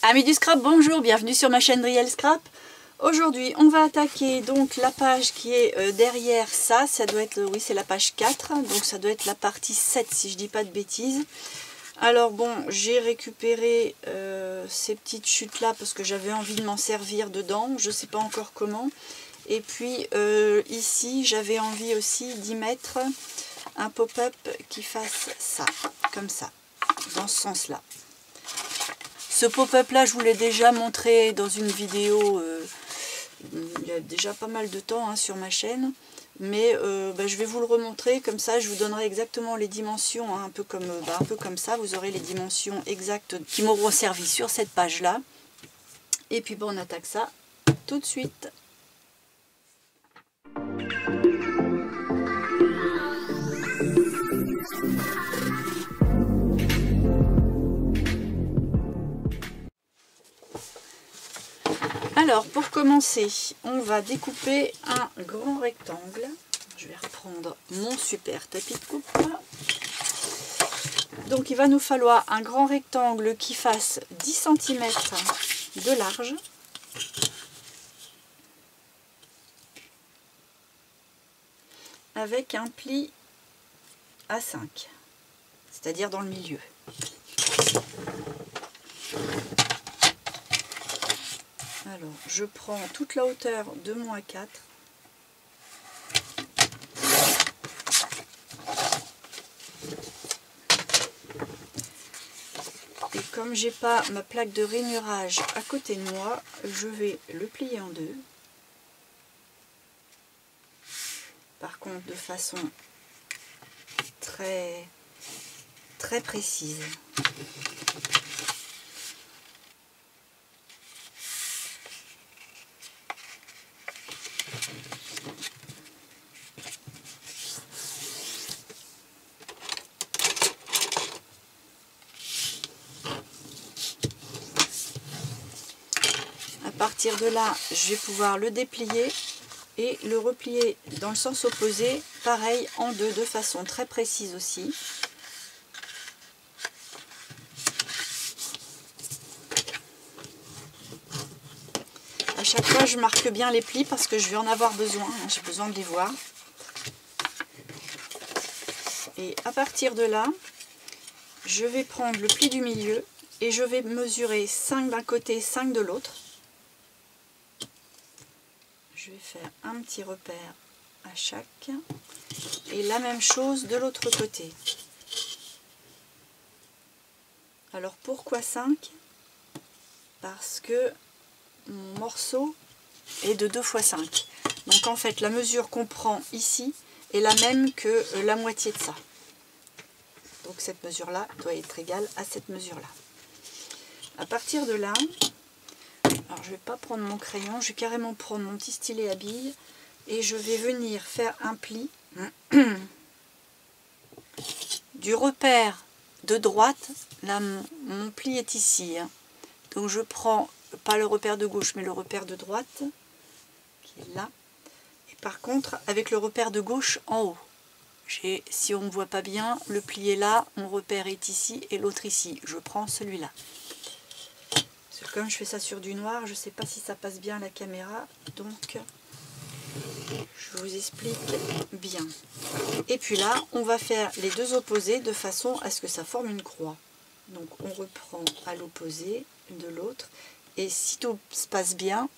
Amis du scrap, bonjour, bienvenue sur ma chaîne Driel Scrap. Aujourd'hui, on va attaquer donc la page qui est derrière ça. Ça doit être, oui, c'est la page 4, donc ça doit être la partie 7 si je dis pas de bêtises. Alors bon, j'ai récupéré ces petites chutes là parce que j'avais envie de m'en servir dedans. Je sais pas encore comment. Et puis ici, j'avais envie aussi d'y mettre un pop-up qui fasse ça, comme ça, dans ce sens-là. Ce pop-up là, je vous l'ai déjà montré dans une vidéo il y a déjà pas mal de temps hein, sur ma chaîne. Mais je vais vous le remontrer, comme ça je vous donnerai exactement les dimensions, hein, un peu comme ça, vous aurez les dimensions exactes qui m'auront servi sur cette page là. Et puis bon, on attaque ça tout de suite. Alors pour commencer, on va découper un grand rectangle. Je vais reprendre mon super tapis de coupe. Donc il va nous falloir un grand rectangle qui fasse 10 cm de large. Avec un pli à 5, c'est-à-dire dans le milieu. Alors, je prends toute la hauteur de mon A4. Et comme j'ai pas ma plaque de rainurage à côté de moi, je vais le plier en deux. Par contre, de façon très précise. À partir de là, je vais pouvoir le déplier et le replier dans le sens opposé, pareil en deux, de façon très précise aussi. À chaque fois, je marque bien les plis parce que je vais en avoir besoin, hein, j'ai besoin de les voir. Et à partir de là, je vais prendre le pli du milieu et je vais mesurer 5 d'un côté, 5 de l'autre. Je vais faire un petit repère à chaque et la même chose de l'autre côté. Alors pourquoi 5? Parce que mon morceau est de 2 x 5. Donc en fait la mesure qu'on prend ici est la même que la moitié de ça. Donc cette mesure là doit être égale à cette mesure là. À partir de là, alors je ne vais pas prendre mon crayon, je vais carrément prendre mon petit stylet à billes et je vais venir faire un pli du repère de droite. Là mon pli est ici, hein. Donc je prends pas le repère de gauche mais le repère de droite qui est là, et par contre avec le repère de gauche en haut. Si on ne voit pas bien, le pli est là, mon repère est ici et l'autre ici, je prends celui-là. Comme je fais ça sur du noir, je ne sais pas si ça passe bien à la caméra, donc je vous explique bien. Et puis là, on va faire les deux opposés de façon à ce que ça forme une croix. Donc on reprend à l'opposé de l'autre, et si tout se passe bien,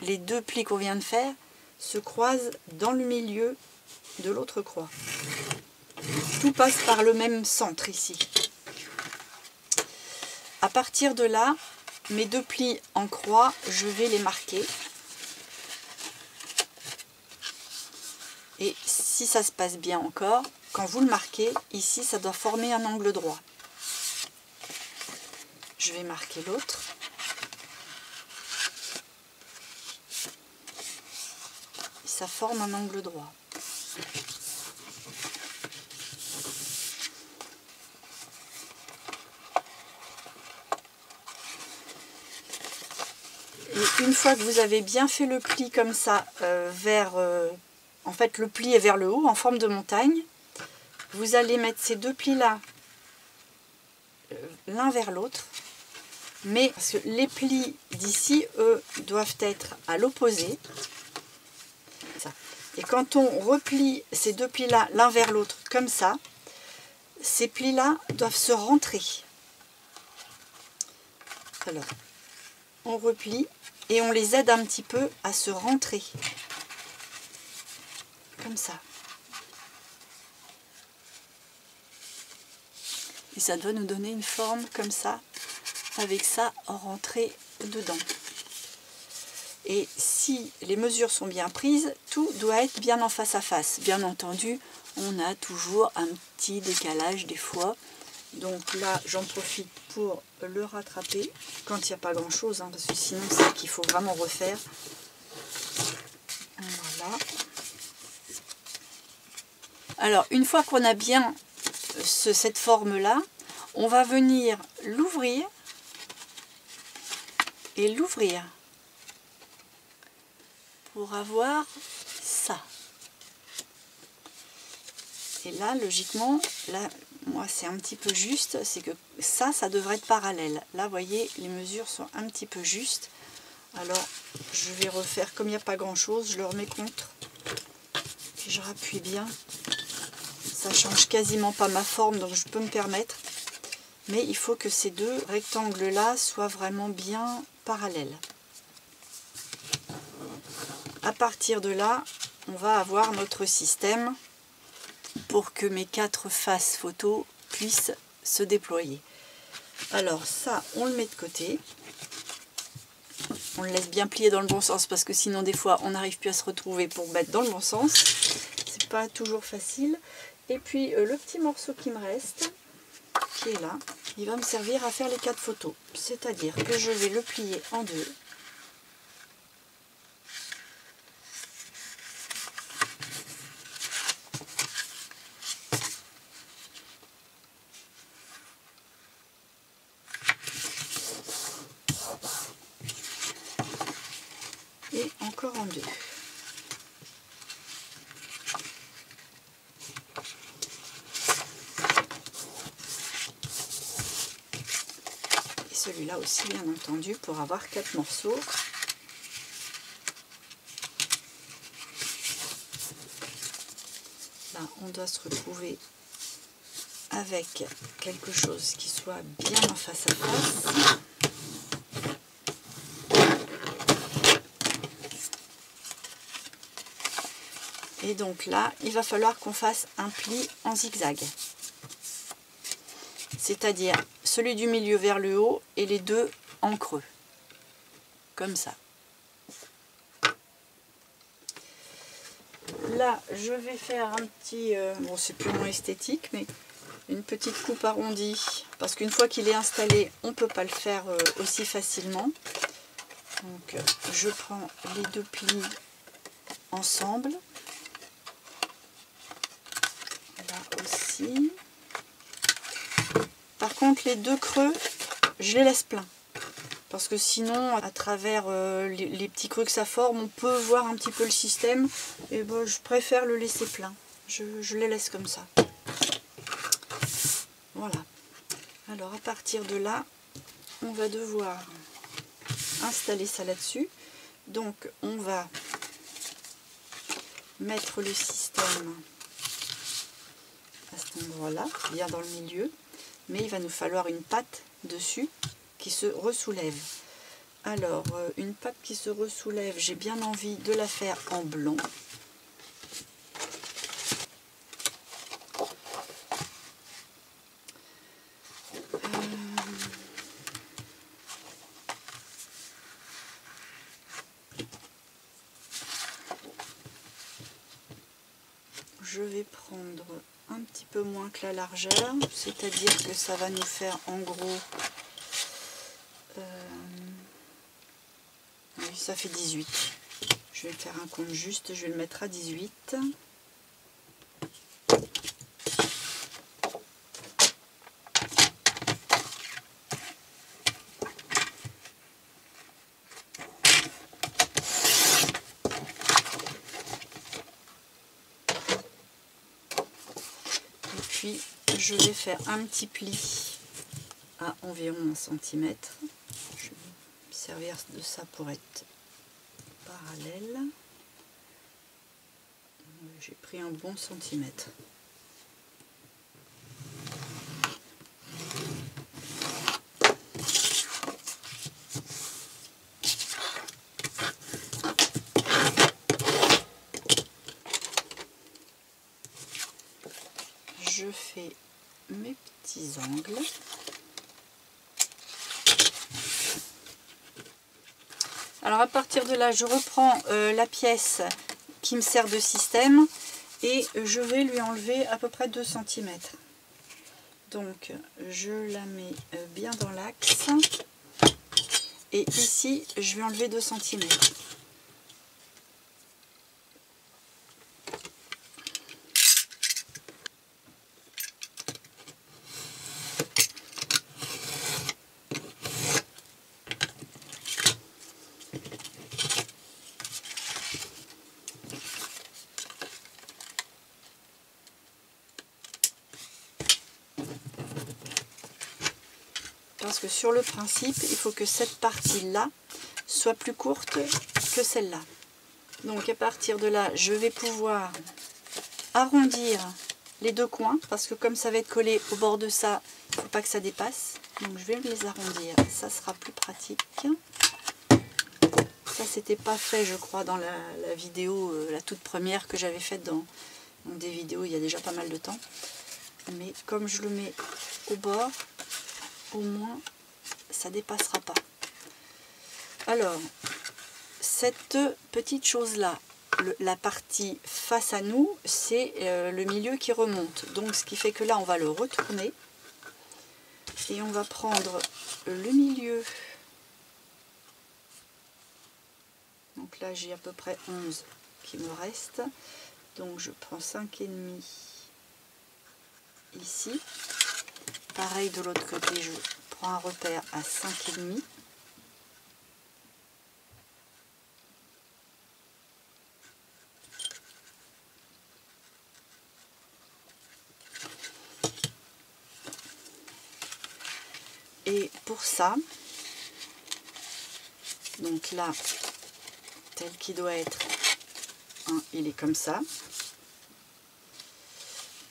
les deux plis qu'on vient de faire se croisent dans le milieu de l'autre croix. Tout passe par le même centre ici. À partir de là, mes deux plis en croix, je vais les marquer. Et si ça se passe bien encore, quand vous le marquez, ici, ça doit former un angle droit. Je vais marquer l'autre. Ça forme un angle droit. Et une fois que vous avez bien fait le pli comme ça, en fait le pli est vers le haut en forme de montagne, vous allez mettre ces deux plis là l'un vers l'autre Mais parce que les plis d'ici, eux, doivent être à l'opposé. Et quand on replie ces deux plis-là l'un vers l'autre comme ça, ces plis-là doivent se rentrer. Alors, on replie et on les aide un petit peu à se rentrer. Comme ça. Et ça doit nous donner une forme comme ça, avec ça rentré dedans. Et si les mesures sont bien prises, tout doit être bien en face à face. Bien entendu, on a toujours un petit décalage des fois. Donc là, j'en profite pour le rattraper quand il n'y a pas grand chose, hein, parce que sinon c'est qu'il faut vraiment refaire. Voilà. Alors, une fois qu'on a bien cette forme-là, on va venir l'ouvrir et l'ouvrir pour avoir ça. Et là, logiquement, là, moi c'est un petit peu juste, c'est que ça devrait être parallèle. Là, vous voyez, les mesures sont un petit peu justes. Alors, je vais refaire, comme il n'y a pas grand-chose, je le remets contre. Puis je rappuie bien. Ça change quasiment pas ma forme, donc je peux me permettre. Mais il faut que ces deux rectangles-là soient vraiment bien parallèles. À partir de là, on va avoir notre système pour que mes 4 faces photo puissent se déployer. Alors ça, on le met de côté. On le laisse bien plier dans le bon sens parce que sinon des fois on n'arrive plus à se retrouver pour mettre dans le bon sens. C'est pas toujours facile. Et puis le petit morceau qui me reste, qui est là, il va me servir à faire les 4 photos. C'est-à-dire que je vais le plier en deux. Et encore en deux. Et celui-là aussi, bien entendu, pour avoir 4 morceaux. Là, on doit se retrouver avec quelque chose qui soit bien en face à face. Et donc là, il va falloir qu'on fasse un pli en zigzag. C'est-à-dire celui du milieu vers le haut et les deux en creux. Comme ça. Là, je vais faire un petit... bon, c'est purement esthétique, mais une petite coupe arrondie. Parce qu'une fois qu'il est installé, on ne peut pas le faire aussi facilement. Donc, je prends les deux plis ensemble. Là aussi. Par contre, les deux creux, je les laisse pleins. Parce que sinon, à travers les petits creux que ça forme, on peut voir un petit peu le système. Et ben, je préfère le laisser plein. Je les laisse comme ça. Voilà. Alors, à partir de là, on va devoir installer ça là-dessus. Donc, on va mettre le système à cet endroit-là, bien dans le milieu. Mais il va nous falloir une patte dessus qui se ressoulève. Alors, une patte qui se ressoulève, j'ai bien envie de la faire en blanc. Je vais prendre un petit peu moins que la largeur, c'est-à-dire que ça va nous faire en gros, oui, ça fait 18. Je vais faire un compte juste, je vais le mettre à 18. Puis je vais faire un petit pli à environ 1 cm. servir de ça pour être parallèle. J'ai pris un bon centimètre. Je fais mes petits angles. Alors à partir de là, je reprends la pièce qui me sert de système et je vais lui enlever à peu près 2 cm. Donc je la mets bien dans l'axe et ici je vais enlever 2 cm. Parce que sur le principe, il faut que cette partie-là soit plus courte que celle-là. Donc à partir de là, je vais pouvoir arrondir les deux coins, parce que comme ça va être collé au bord de ça, il ne faut pas que ça dépasse. Donc je vais les arrondir, ça sera plus pratique. Ça c'était pas fait je crois dans la vidéo, la toute première que j'avais faite dans des vidéos il y a déjà pas mal de temps. Mais comme je le mets au bord, au moins ça dépassera pas. Alors cette petite chose là, la partie face à nous, c'est le milieu qui remonte, donc ce qui fait que là on va le retourner et on va prendre le milieu. Donc là j'ai à peu près 11 qui me reste, donc je prends 5,5 ici. Pareil de l'autre côté, je prends un repère à 5,5. Et pour ça, donc là, tel qu'il doit être, hein, il est comme ça.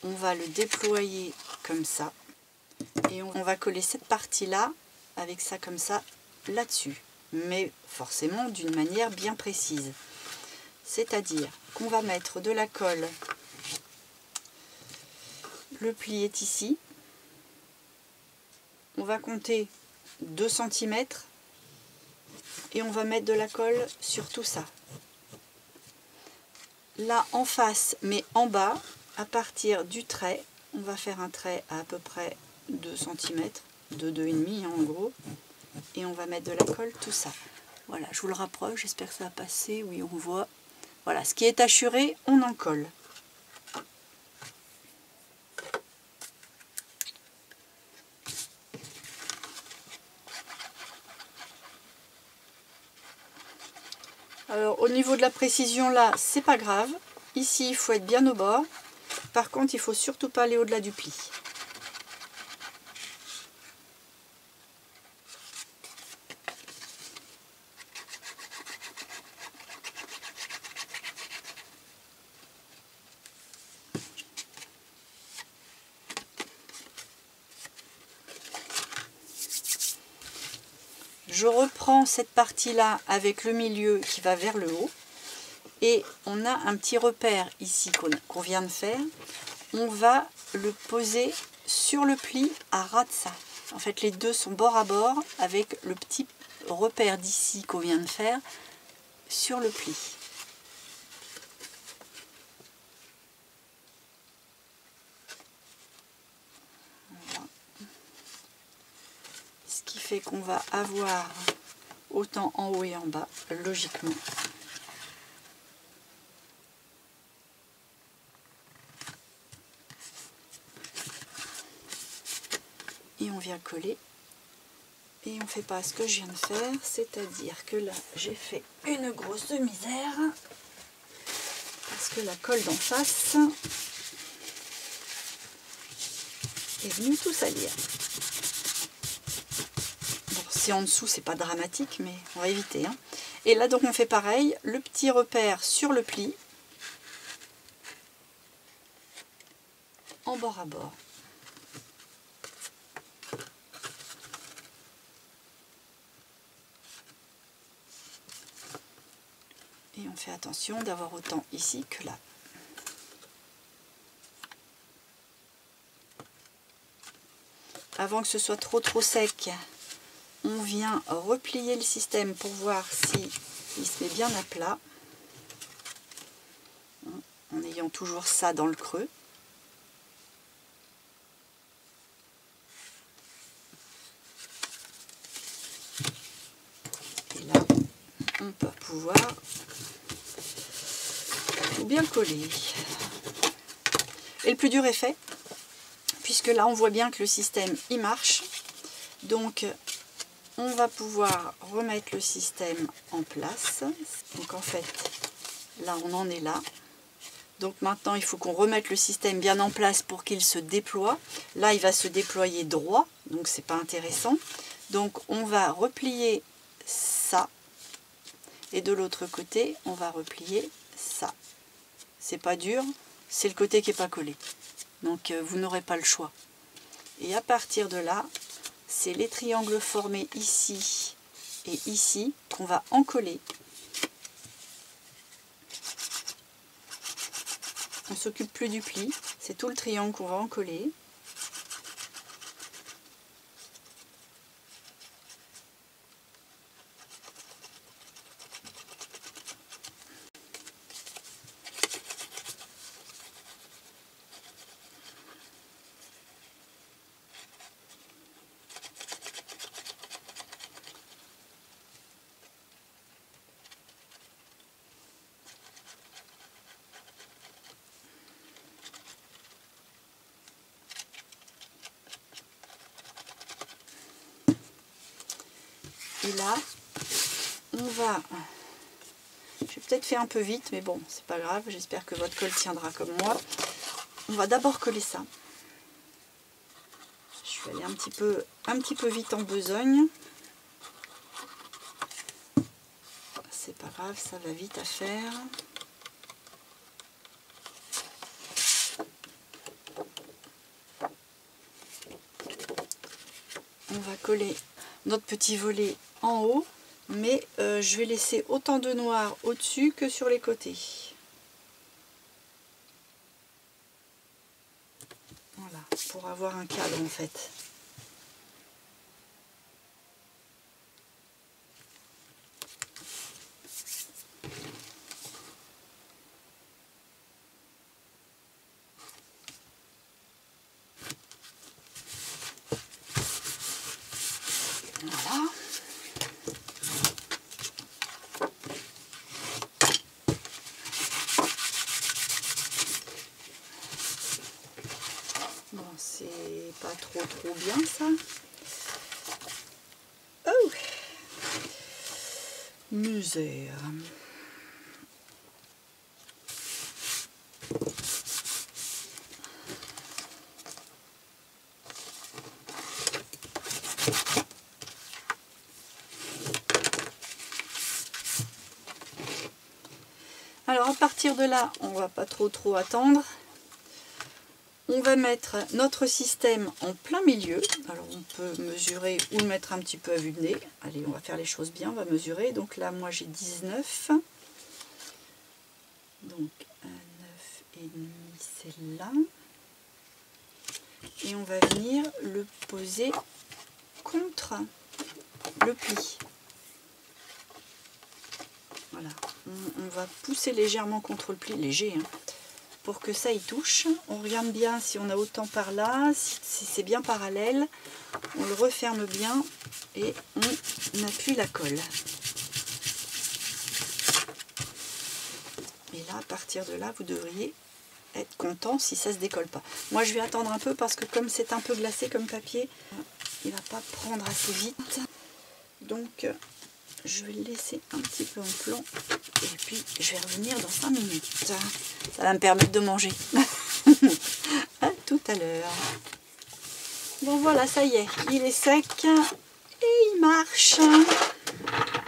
On va le déployer comme ça. Et on va coller cette partie-là, avec ça comme ça, là-dessus. Mais forcément d'une manière bien précise. C'est-à-dire qu'on va mettre de la colle. Le pli est ici. On va compter 2 cm et on va mettre de la colle sur tout ça. Là en face, mais en bas, à partir du trait, on va faire un trait à peu près 2 cm, de 2,5 en gros, et on va mettre de la colle, tout ça. Voilà, je vous le rapproche, j'espère que ça va passer, oui on voit. Voilà, ce qui est hachuré, on en colle. Alors au niveau de la précision là, c'est pas grave. Ici il faut être bien au bord. Par contre il faut surtout pas aller au-delà du pli. Je reprends cette partie-là avec le milieu qui va vers le haut. Et on a un petit repère ici qu'on vient de faire. On va le poser sur le pli à ras de ça. En fait, les deux sont bord à bord avec le petit repère d'ici qu'on vient de faire sur le pli. Voilà. Ce qui fait qu'on va avoir autant en haut et en bas, logiquement. Et on vient coller et on fait pas ce que je viens de faire, c'est-à-dire que là j'ai fait une grosse misère parce que la colle d'en face est venue tout salir. Bon, c'est en dessous, c'est pas dramatique, mais on va éviter. Hein. Et là, donc, on fait pareil, le petit repère sur le pli, en bord à bord. Et on fait attention d'avoir autant ici que là. Avant que ce soit trop sec, on vient replier le système pour voir si il se met bien à plat, en ayant toujours ça dans le creux. Et là, on peut pouvoir tout bien coller. Et le plus dur est fait, puisque là on voit bien que le système il marche. Donc on va pouvoir remettre le système en place. Donc en fait là on en est là. Donc maintenant il faut qu'on remette le système bien en place pour qu'il se déploie. Là il va se déployer droit, donc c'est pas intéressant. Donc on va replier ça et de l'autre côté on va replier ça. C'est pas dur, c'est le côté qui n'est pas collé. Donc vous n'aurez pas le choix. Et à partir de là, c'est les triangles formés ici et ici qu'on va encoller. On ne s'occupe plus du pli, c'est tout le triangle qu'on va encoller. Et là, on va... J'ai peut-être fait un peu vite, mais bon, c'est pas grave. J'espère que votre colle tiendra comme moi. On va d'abord coller ça. Je vais aller un petit peu vite en besogne. C'est pas grave, ça va vite à faire. On va coller notre petit volet en haut, mais je vais laisser autant de noir au-dessus que sur les côtés. Voilà, pour avoir un cadre en fait. Voilà. Bon, c'est pas trop bien ça. Oh, misère. Alors à partir de là, on va pas trop attendre. On va mettre notre système en plein milieu. Alors on peut mesurer ou le mettre un petit peu à vue de nez. Allez, on va faire les choses bien, on va mesurer. Donc là, moi j'ai 19. Donc un 9,5 c'est là. Et on va venir le poser contre le pli. Voilà, on va pousser légèrement contre le pli, léger, hein, pour que ça y touche. On regarde bien si on a autant par là, si c'est bien parallèle. On le referme bien et on appuie la colle. Et là, à partir de là, vous devriez être content si ça ne se décolle pas. Moi, je vais attendre un peu parce que comme c'est un peu glacé comme papier, il ne va pas prendre assez vite. Donc, je vais le laisser un petit peu en plan et puis je vais revenir dans 5 minutes. Ça va me permettre de manger. À tout à l'heure. Bon voilà, ça y est, il est sec. Et il marche.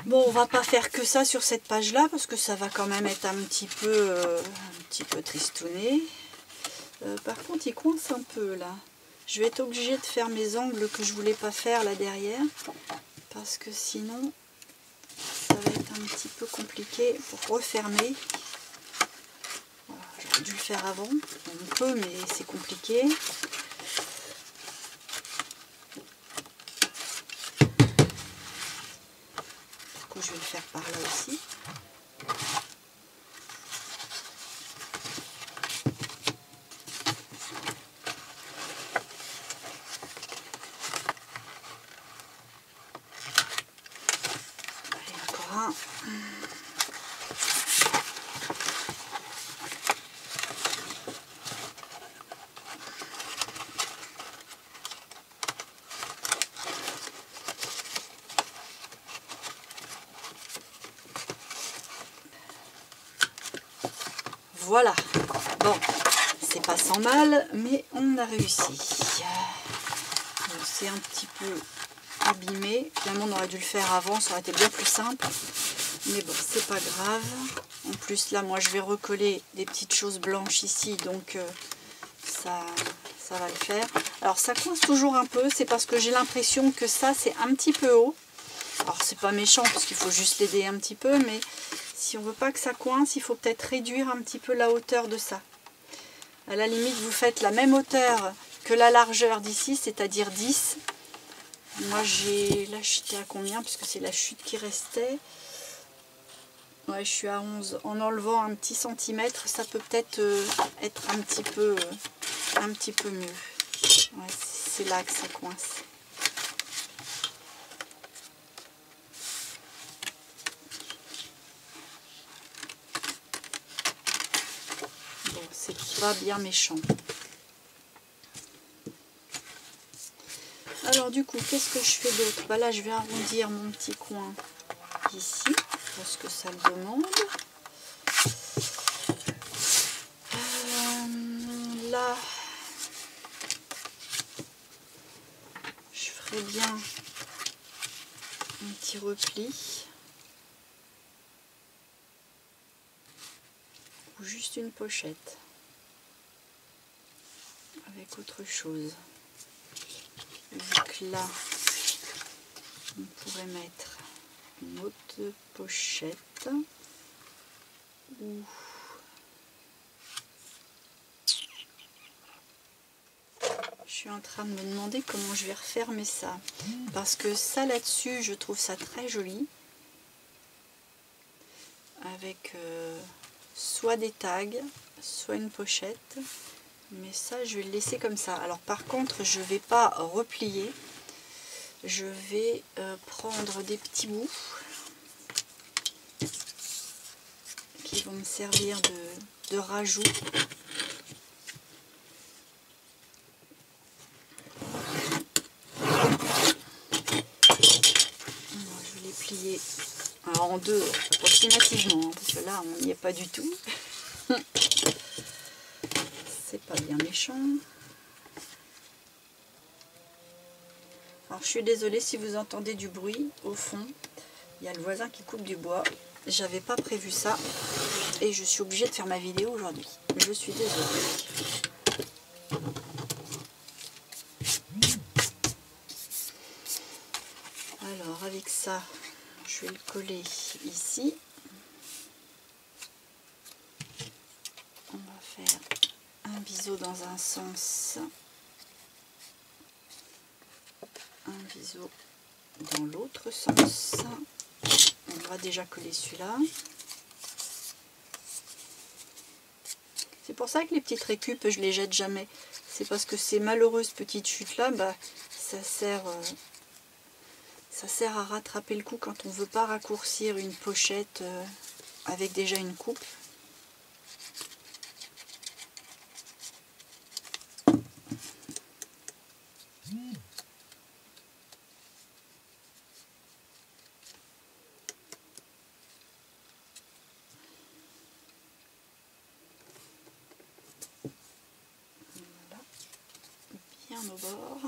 Bon, on va pas faire que ça sur cette page-là parce que ça va quand même être un petit peu tristouné. Par contre, il coince un peu là. Je vais être obligée de faire mes angles que je voulais pas faire là derrière parce que sinon ça va être un petit peu compliqué pour refermer. Voilà, j'aurais dû le faire avant. On peut, mais c'est compliqué. Du coup, je vais le faire par là aussi. Voilà, bon, c'est pas sans mal, mais on a réussi. C'est un petit peu abîmé. Finalement, on aurait dû le faire avant, ça aurait été bien plus simple. Mais bon, c'est pas grave. En plus, là, moi, je vais recoller des petites choses blanches ici, donc ça va le faire. Alors, ça coince toujours un peu, c'est parce que j'ai l'impression que ça, c'est un petit peu haut. Alors, c'est pas méchant, parce qu'il faut juste l'aider un petit peu, mais si on veut pas que ça coince, il faut peut-être réduire un petit peu la hauteur de ça. À la limite, vous faites la même hauteur que la largeur d'ici, c'est-à-dire 10. Moi, là, j'étais à combien? Puisque c'est la chute qui restait. Ouais, je suis à 11. En enlevant un petit centimètre, ça peut peut-être être un petit peu mieux. Ouais, c'est là que ça coince. Bon, c'est pas bien méchant. Alors du coup, qu'est-ce que je fais d'autre? Bah là, je vais arrondir mon petit coin ici, parce que ça le demande. Là, je ferai bien un petit repli. Ou juste une pochette. Avec autre chose. Donc là, on pourrait mettre une autre pochette. Ou je suis en train de me demander comment je vais refermer ça. Parce que ça là-dessus, je trouve ça très joli. Avec soit des tags, soit une pochette. Mais ça, je vais le laisser comme ça. Alors par contre, je ne vais pas replier. Je vais prendre des petits bouts qui vont me servir de rajout. Je vais les plier alors en deux approximativement, parce que là, on n'y est pas du tout. C'est pas bien méchant. Alors je suis désolée si vous entendez du bruit au fond. Il y a le voisin qui coupe du bois. J'avais pas prévu ça et je suis obligée de faire ma vidéo aujourd'hui. Je suis désolée. Alors avec ça, je vais le coller ici. On va faire un biseau dans un sens, un biseau dans l'autre sens. On va déjà coller celui-là. C'est pour ça que les petites récup, je les jette jamais. C'est parce que ces malheureuses petites chutes là, bah, ça sert à rattraper le coup quand on ne veut pas raccourcir une pochette avec déjà une coupe. Voilà, bien au bord.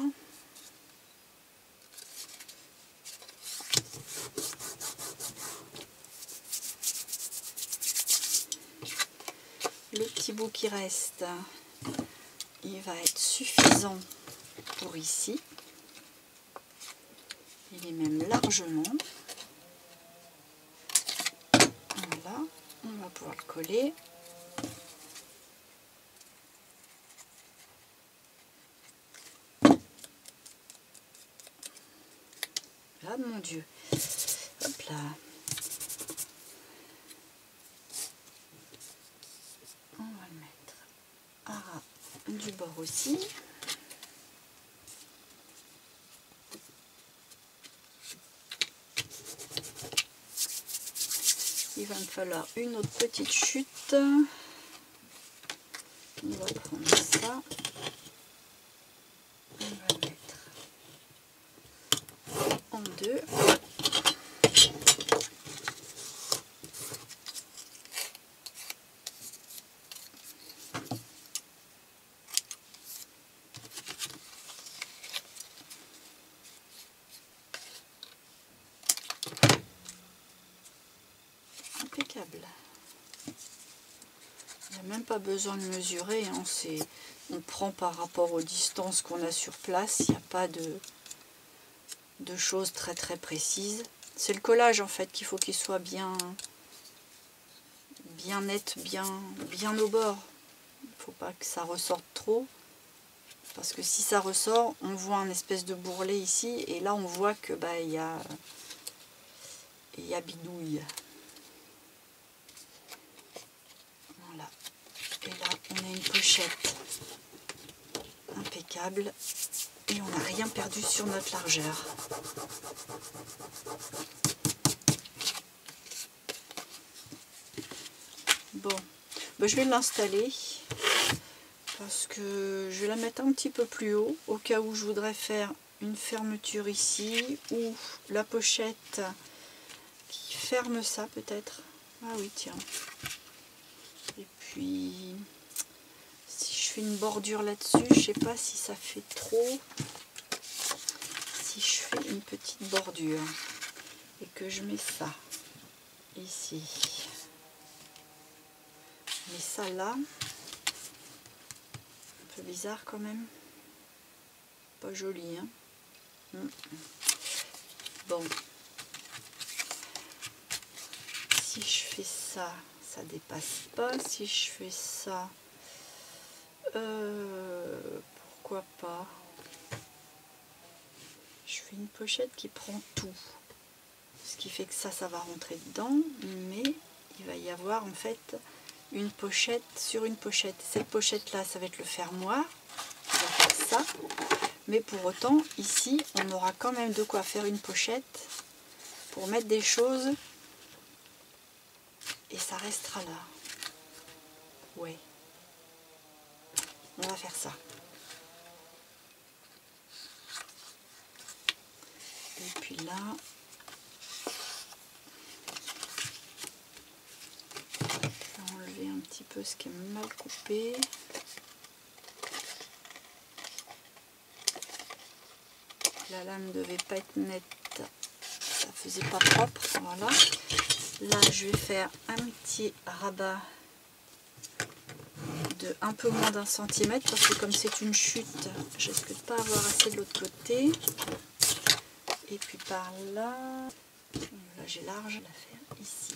le petit bout qui reste, il va être suffisant pour ici. Il est même largement. Voilà, on va pouvoir le coller. Ah mon Dieu. Hop là. On va le mettre à ras du bord aussi. Il va me falloir une autre petite chute. On va prendre ça. On va le mettre en deux. Impeccable. Il n'y a même pas besoin de mesurer, hein. On prend par rapport aux distances qu'on a sur place, il n'y a pas de choses très précises. C'est le collage en fait qu'il faut qu'il soit bien net, bien au bord. Il ne faut pas que ça ressorte trop, parce que si ça ressort, on voit un espèce de bourrelet ici, et là on voit que il y a bidouille. Voilà. Et là on a une pochette impeccable et on n'a rien perdu sur notre largeur. Bon, je vais l'installer parce que je vais la mettre un petit peu plus haut au cas où je voudrais faire une fermeture ici, ou la pochette qui ferme ça peut-être. Ah oui, tiens. Et puis si je fais une bordure là-dessus, je sais pas si ça fait trop. Si je fais une petite bordure et que je mets ça ici, mais ça là, un peu bizarre quand même, pas joli, hein. Bon, si je fais ça, ça dépasse pas. Si je fais ça, pourquoi pas. Je fais une pochette qui prend tout, ce qui fait que ça va rentrer dedans, mais il va y avoir en fait une pochette sur une pochette. Cette pochette là, ça va être le fermoir, on va faire ça, mais pour autant ici on aura quand même de quoi faire une pochette pour mettre des choses, et ça restera là. Ouais, on va faire ça. Et puis là, je vais enlever un petit peu ce qui est mal coupé. La lame devait pas être nette, ça faisait pas propre. Voilà. Là, je vais faire un petit rabat de un peu moins d'1 centimètre, parce que comme c'est une chute, je risque de pas avoir assez de l'autre côté. Et puis par là, j'ai large, je vais la faire ici.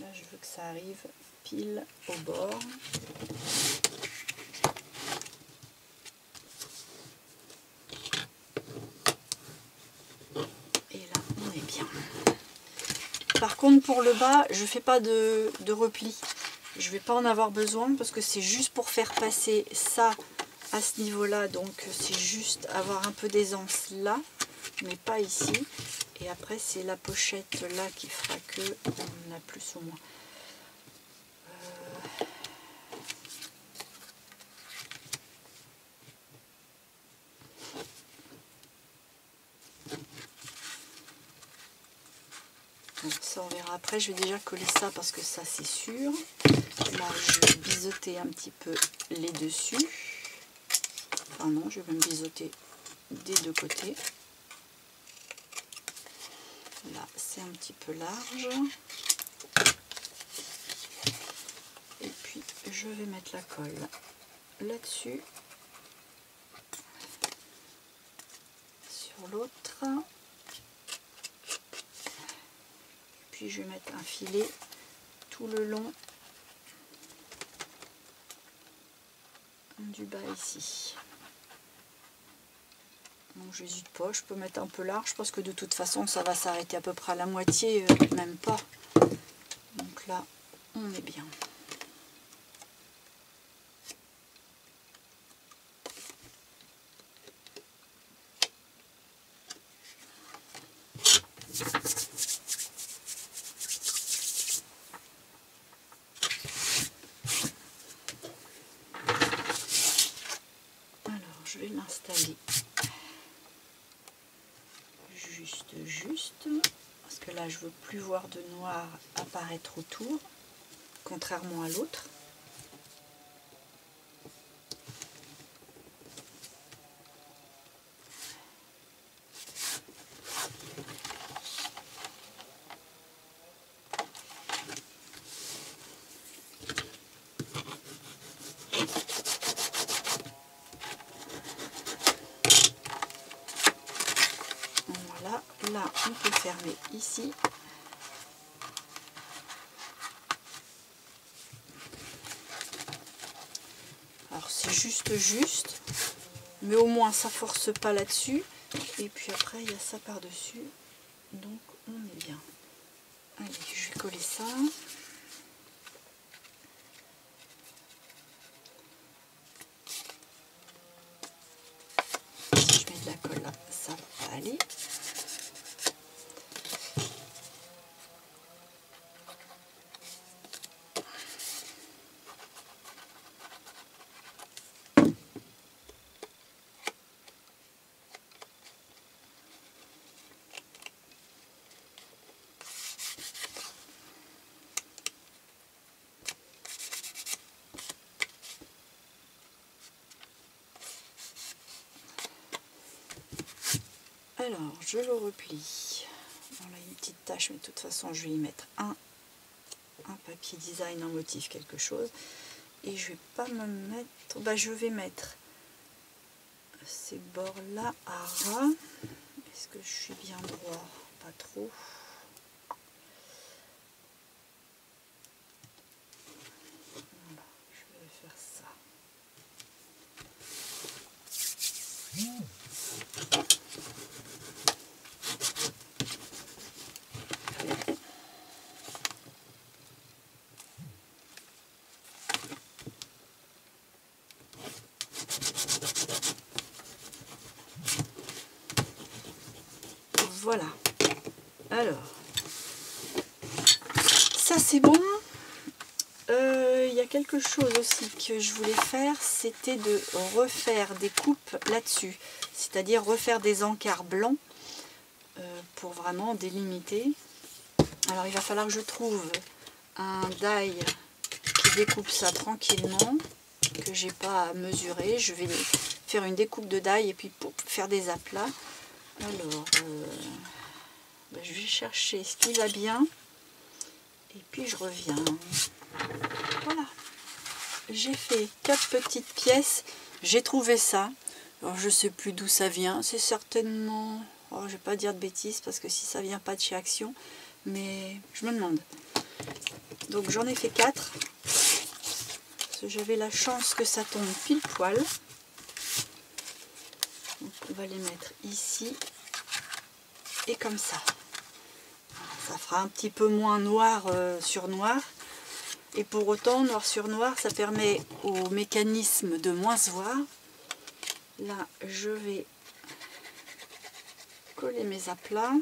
Là, je veux que ça arrive pile au bord. Et là, on est bien. Par contre, pour le bas, je fais pas de repli. Je vais pas en avoir besoin parce que c'est juste pour faire passer ça à ce niveau-là. Donc, c'est juste avoir un peu d'aisance là, mais pas ici. Et après, c'est la pochette là qui fera que on a plus ou moins. Donc ça, on verra après. Je vais déjà coller ça parce que ça, c'est sûr. Là, je vais biseauter un petit peu les dessus. Enfin non, je vais même biseauter des deux côtés. Là, c'est un petit peu large. Et puis, je vais mettre la colle là-dessus. Sur l'autre. Puis, je vais mettre un filet tout le long du bas ici. Donc j'hésite pas, je peux mettre un peu large parce que de toute façon ça va s'arrêter à peu près à la moitié, même pas. Donc là on est bien. Alors je vais l'installer juste, parce que là je veux plus voir de noir apparaître autour, contrairement à l'autre. Voilà, là on peut fermer ici. Alors c'est juste, mais au moins ça force pas là-dessus. Et puis après il y a ça par-dessus, donc on est bien. Allez, je vais coller ça. Si je mets de la colle là, ça va pas aller. Alors, je le replie. Bon, là, il y a une petite tache, mais de toute façon, je vais y mettre un papier design en motif, quelque chose. Et je vais pas me mettre... Bah, je vais mettre ces bords-là à ras. Est-ce que je suis bien droit? Pas trop. Voilà, je vais faire ça. Voilà. Alors, ça c'est bon. Il y a quelque chose aussi que je voulais faire, c'était de refaire des coupes là-dessus, c'est-à-dire refaire des encarts blancs pour vraiment délimiter. Alors il va falloir que je trouve un die qui découpe ça tranquillement, que j'ai pas à mesurer. Je vais faire une découpe de die et puis pour faire des aplats. Alors je vais chercher ce qui va bien et puis je reviens. Voilà, j'ai fait 4 petites pièces, j'ai trouvé ça. Alors je sais plus d'où ça vient, c'est certainement, oh, je vais pas dire de bêtises parce que si ça vient pas de chez Action, mais je me demande. Donc j'en ai fait 4 parce que j'avais la chance que ça tombe pile poil. Donc on va les mettre ici et comme ça. Ça fera un petit peu moins noir sur noir. Et pour autant, noir sur noir, ça permet au mécanisme de moins se voir. Là, je vais coller mes aplats.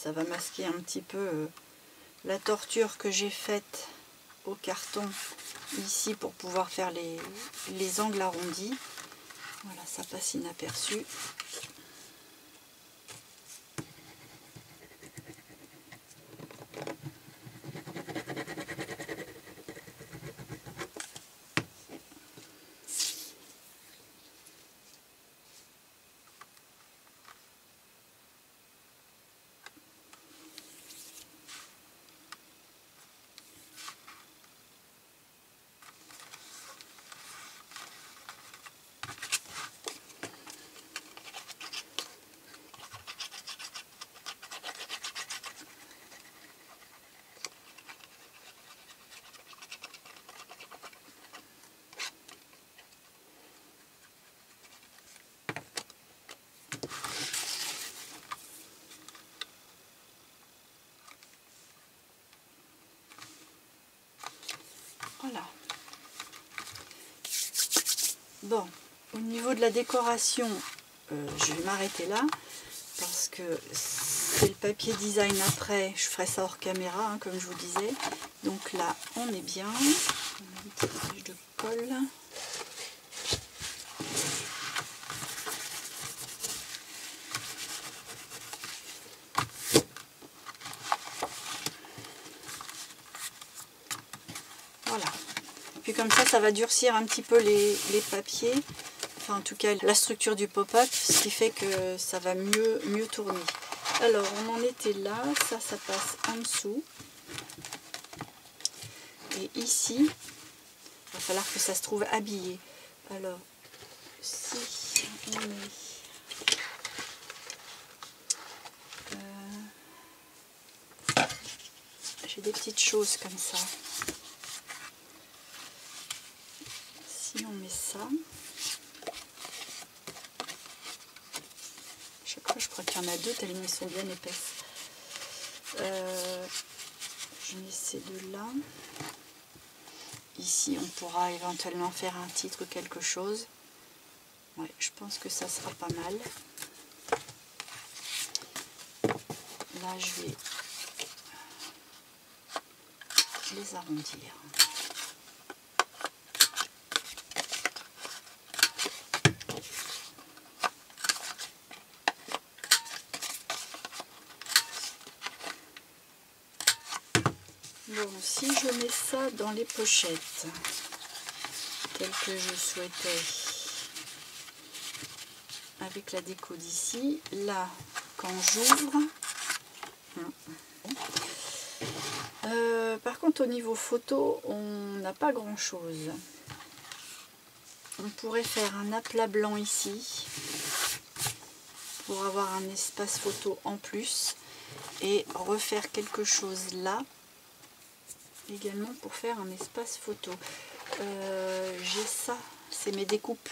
ça va masquer un petit peu la torture que j'ai faite au carton ici pour pouvoir faire les angles arrondis. Voilà, ça passe inaperçu. Voilà. Bon, au niveau de la décoration, je vais m'arrêter là parce que c'est le papier design après. Je ferai ça hors caméra, hein, comme je vous disais. Donc là, on est bien. On a une petite tache de colle. Voilà. Puis comme ça va durcir un petit peu les papiers. Enfin, en tout cas, la structure du pop-up, ce qui fait que ça va mieux tourner. Alors, on en était là. Ça passe en dessous. Et ici, il va falloir que ça se trouve habillé. Alors, si on met... j'ai des petites choses comme ça. Si on met ça, chaque fois je crois qu'il y en a deux tellement ils sont bien épaisses. Je mets ces deux-là. Ici on pourra éventuellement faire un titre ou quelque chose. Ouais, je pense que ça sera pas mal. Là je vais les arrondir. Bon, si je mets ça dans les pochettes, telles que je souhaitais, avec la déco d'ici, là, quand j'ouvre... par contre, au niveau photo, on n'a pas grand-chose. On pourrait faire un aplat blanc ici, pour avoir un espace photo en plus, et refaire quelque chose là, également pour faire un espace photo. J'ai ça, c'est mes découpes.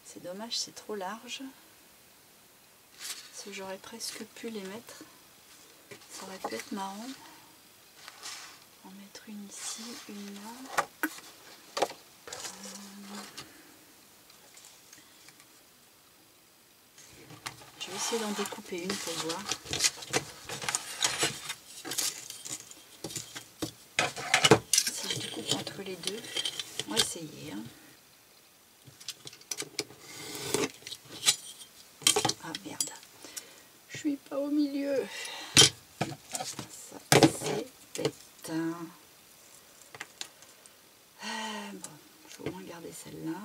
C'est dommage, c'est trop large. Parce que j'aurais presque pu les mettre. Ça aurait pu être marrant. En mettre une ici, une là. Je vais essayer d'en découper une pour voir. Si je découpe entre les deux, on va essayer. Hein. Ah merde, je suis pas au milieu. Ça c'est bête. Bon, je vais au moins garder celle-là.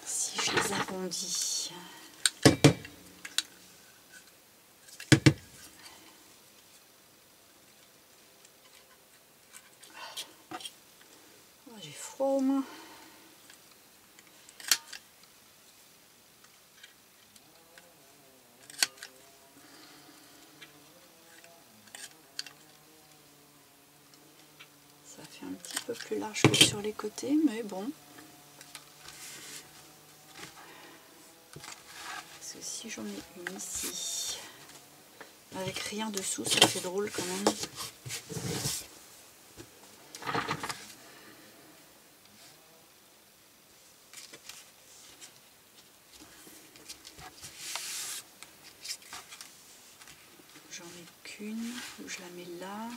Si je les arrondis. J'ai froid au moins. Ça fait un petit peu plus large que sur les côtés, mais bon, si j'en ai une ici. Avec rien dessous, ça fait drôle quand même. J'en ai qu'une, où je la mets là.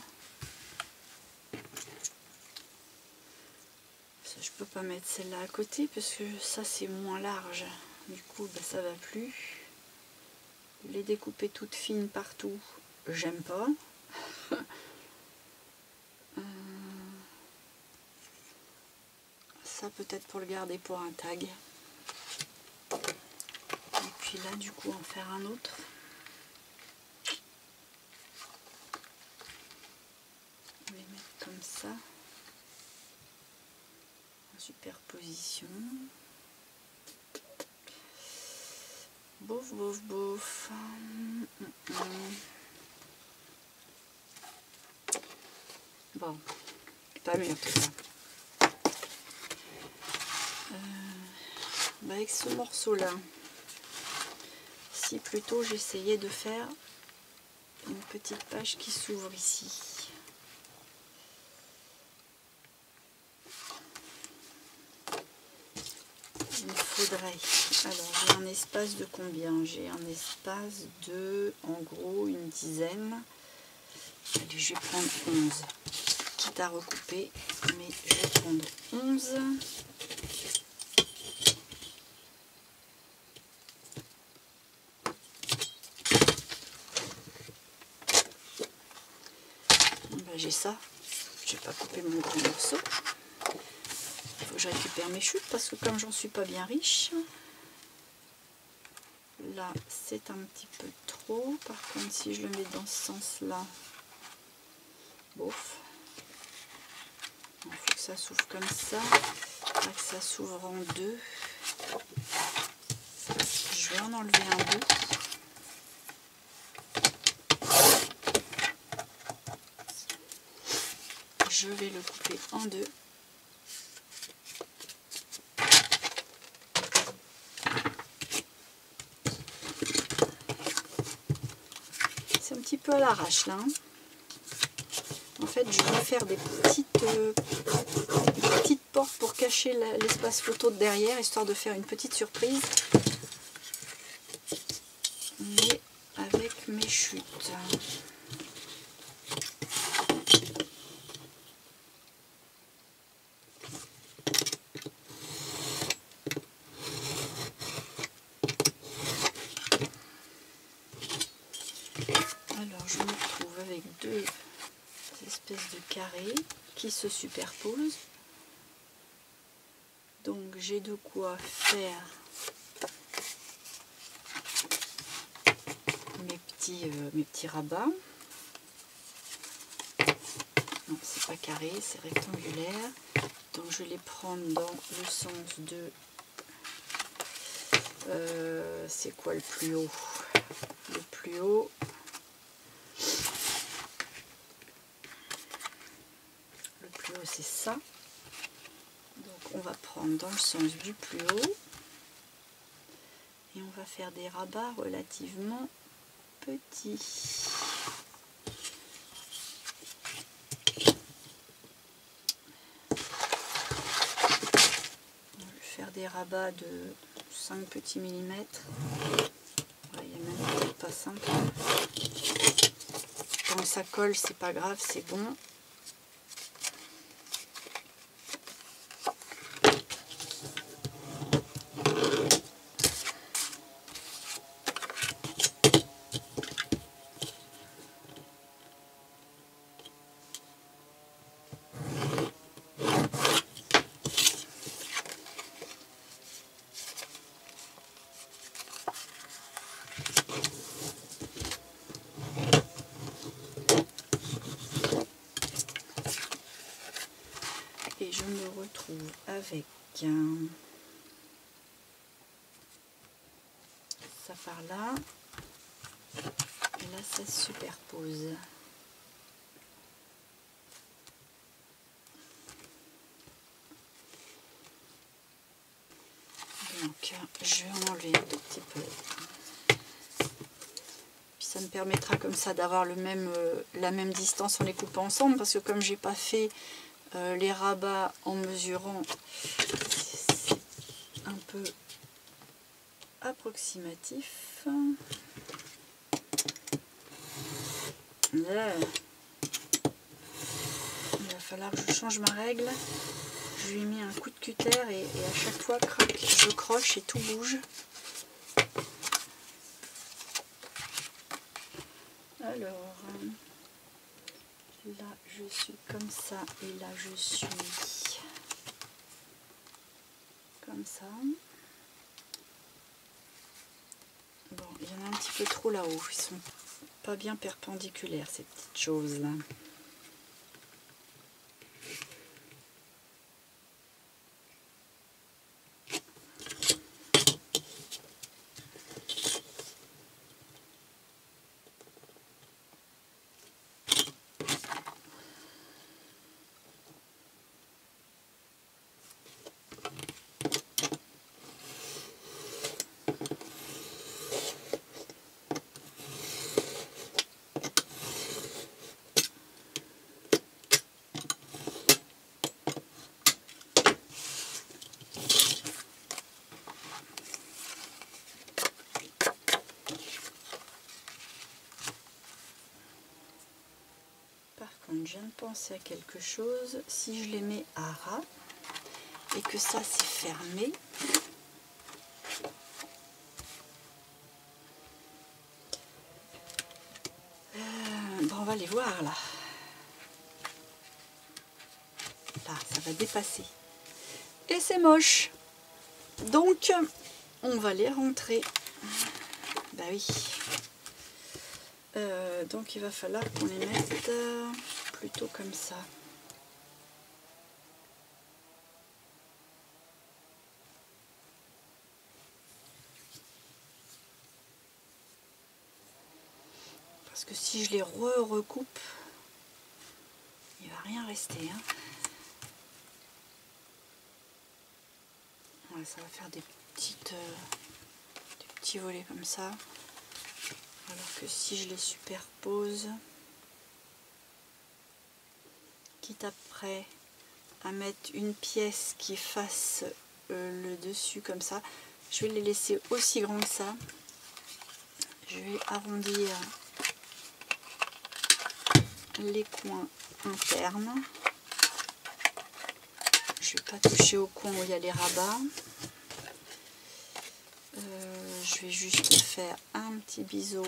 Ça, je peux pas mettre celle-là à côté parce que ça c'est moins large. Du coup, bah, ça va plus. Les découper toutes fines partout, j'aime pas. Ça peut-être pour le garder pour un tag. Et puis là, du coup, en faire un autre. On va les mettre comme ça. En superposition. Bouf, bouf, bouf. Bon, pas mieux en tout cas. Avec ce morceau-là, si plutôt j'essayais de faire une petite page qui s'ouvre ici. Il me faudrait, alors j'ai un espace de combien? J'ai un espace de, en gros, une dizaine. Allez, je vais prendre 11, quitte à recouper, mais je vais prendre 11. Ben, j'ai ça, je vais pas couper mon gros morceau. Il faut que je récupère mes chutes parce que comme j'en suis pas bien riche, là c'est un petit peu trop. Par contre, si je le mets dans ce sens-là, bof. Il faut que ça s'ouvre comme ça, pas que ça s'ouvre en deux. Je vais en enlever un bout. Je vais le couper en deux. C'est un petit peu à l'arrache là. En fait, je vais faire des petites portes pour cacher l'espace photo de derrière, histoire de faire une petite surprise. Mais avec mes chutes. Alors, je me retrouve avec deux espèces de carrés qui se superposent. Donc j'ai de quoi faire mes petits rabats. Non, c'est pas carré, c'est rectangulaire. Donc je vais les prendre dans le sens de... c'est quoi le plus haut? Le plus haut... c'est ça. Donc on va prendre dans le sens du plus haut et on va faire des rabats relativement petits. On va faire des rabats de 5 petits millimètres. Ouais, il n'y a même peut-être pas 5. Quand ça colle, c'est pas grave, c'est bon. Et je me retrouve avec ça par là, et là ça se superpose. Donc je vais en enlever un tout petit peu. Ça me permettra comme ça d'avoir la même distance en les coupant ensemble, parce que comme j'ai pas fait les rabats en mesurant, c'est un peu approximatif. Là, il va falloir que je change ma règle. Je lui ai mis un coup de cutter et à chaque fois, crac, je croche et tout bouge. Alors, là je suis comme ça et là je suis comme ça. Bon, il y en a un petit peu trop là-haut, ils sont pas bien perpendiculaires ces petites choses là. Je viens de penser à quelque chose. Si je les mets à ras et que ça c'est fermé, ben on va les voir là. Là, ça va dépasser. Et c'est moche. Donc, on va les rentrer. Bah oui. Donc il va falloir qu'on les mette plutôt comme ça. Parce que si je les recoupe, il va rien rester. Hein. Ouais, ça va faire des petits volets comme ça. Alors que si je les superpose, quitte après à mettre une pièce qui fasse le dessus comme ça, je vais les laisser aussi grands que ça. Je vais arrondir les coins internes. Je ne vais pas toucher au coin où il y a les rabats. Je vais juste faire un petit biseau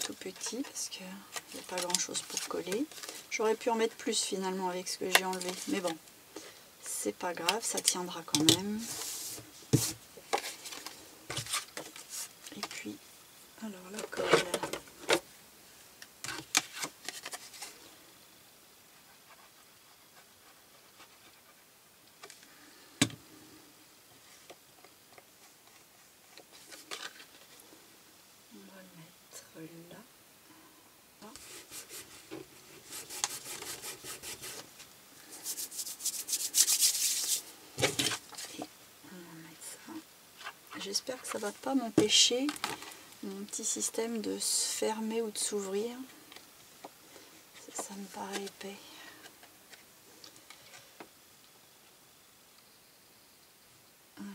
tout petit parce qu'il n'y a pas grand chose pour coller. J'aurais pu en mettre plus finalement avec ce que j'ai enlevé, mais bon, c'est pas grave, ça tiendra quand même. Et puis, alors la colle. On va le mettre là. J'espère que ça ne va pas m'empêcher mon petit système de se fermer ou de s'ouvrir. Ça me paraît épais. Alors.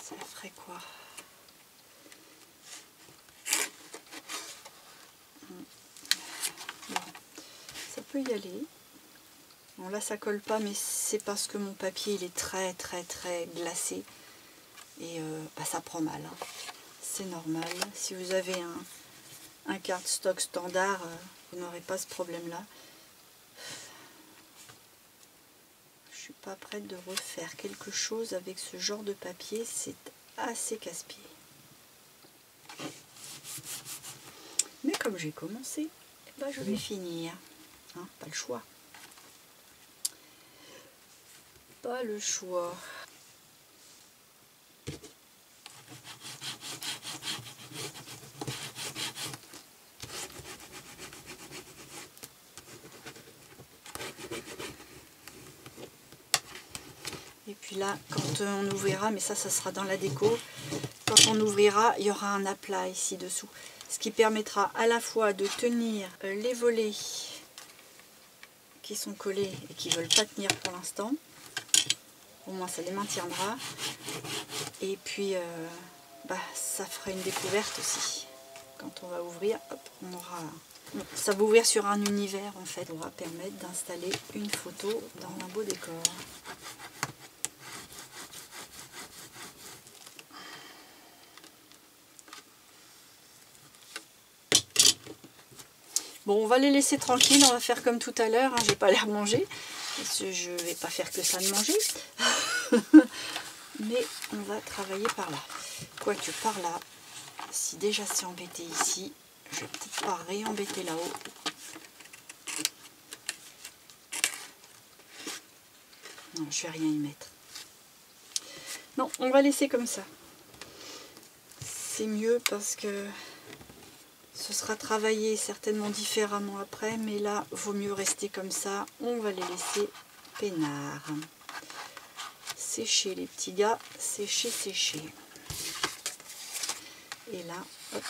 Ça ferait quoi? Bon, ça peut y aller. Bon là ça colle pas, mais c'est parce que mon papier il est très glacé et bah, ça prend mal. Hein. C'est normal. Si vous avez un cardstock standard, vous n'aurez pas ce problème là. Je suis pas prête de refaire quelque chose avec ce genre de papier, c'est assez casse-pied. Mais comme j'ai commencé, eh ben, je vais finir. Hein, pas le choix. Pas le choix. puis là, quand on ouvrira, mais ça sera dans la déco, quand on ouvrira, il y aura un aplat ici dessous. Ce qui permettra à la fois de tenir les volets qui sont collés et qui ne veulent pas tenir pour l'instant. Au moins ça les maintiendra. Et puis ça fera une découverte aussi. Quand on va ouvrir, hop, on aura... Ça va ouvrir sur un univers en fait. Ça va permettre d'installer une photo dans un beau décor. Bon, on va les laisser tranquilles, on va faire comme tout à l'heure, hein, je vais pas les remanger, parce que je vais pas faire que ça de manger. Mais on va travailler par là. Quoique par là, si déjà c'est embêté ici, je vais peut-être pas réembêter là-haut. Non, je vais rien y mettre. Non, on va laisser comme ça. C'est mieux parce que ce sera travaillé certainement différemment après, mais là, vaut mieux rester comme ça. On va les laisser peinards. Sécher les petits gars, sécher, sécher. Et là, hop.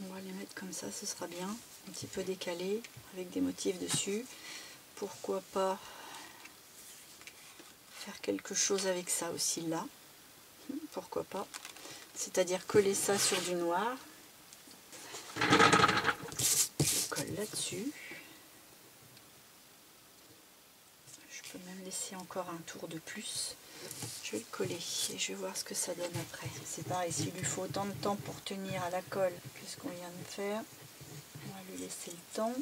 On va les mettre comme ça, ce sera bien. Un petit peu décalé, avec des motifs dessus. Pourquoi pas faire quelque chose avec ça aussi là. Pourquoi pas. C'est-à-dire coller ça sur du noir. Je colle là-dessus. Je peux même laisser encore un tour de plus. Je vais le coller et je vais voir ce que ça donne après. C'est pareil, s'il lui faut autant de temps pour tenir à la colle que ce qu'on vient de faire, on va lui laisser le temps.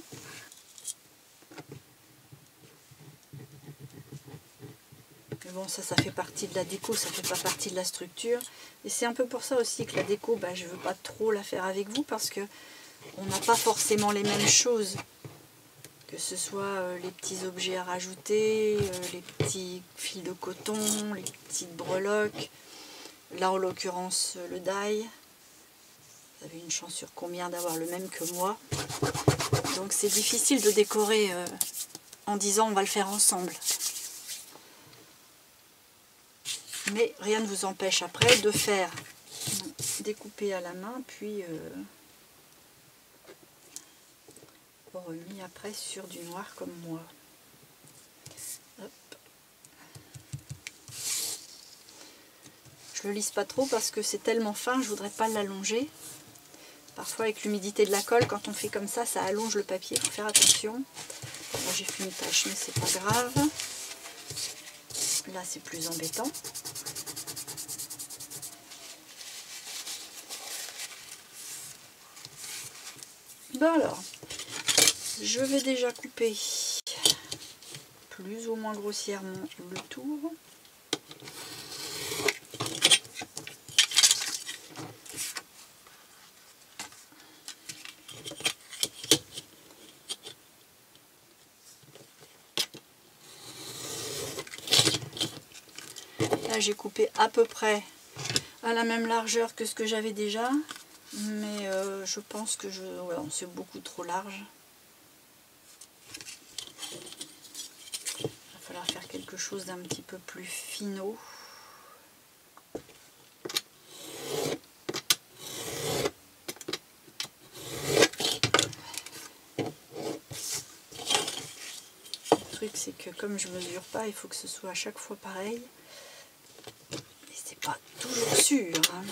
Mais bon, ça fait partie de la déco, ça fait pas partie de la structure. Et c'est un peu pour ça aussi que la déco, je veux pas trop la faire avec vous parce que on n'a pas forcément les mêmes choses. Que ce soit les petits objets à rajouter, les petits fils de coton, les petites breloques. Là, en l'occurrence, le die. Vous avez une chance sur combien d'avoir le même que moi. Donc c'est difficile de décorer en disant on va le faire ensemble. Mais rien ne vous empêche après de faire découper à la main, puis remis après sur du noir comme moi. Hop. Je le lisse pas trop parce que c'est tellement fin, je voudrais pas l'allonger. Parfois avec l'humidité de la colle, quand on fait comme ça, ça allonge le papier, il faut faire attention. Bon, j'ai fait une tache, mais c'est pas grave. Là c'est plus embêtant. Bon alors, je vais déjà couper plus ou moins grossièrement le tour. Là j'ai coupé à peu près à la même largeur que ce que j'avais déjà, mais je pense que c'est beaucoup trop large. Il va falloir faire quelque chose d'un petit peu plus finot. Le truc c'est que comme je mesure pas, il faut que ce soit à chaque fois pareil. Et c'est pas toujours sûr. Hein.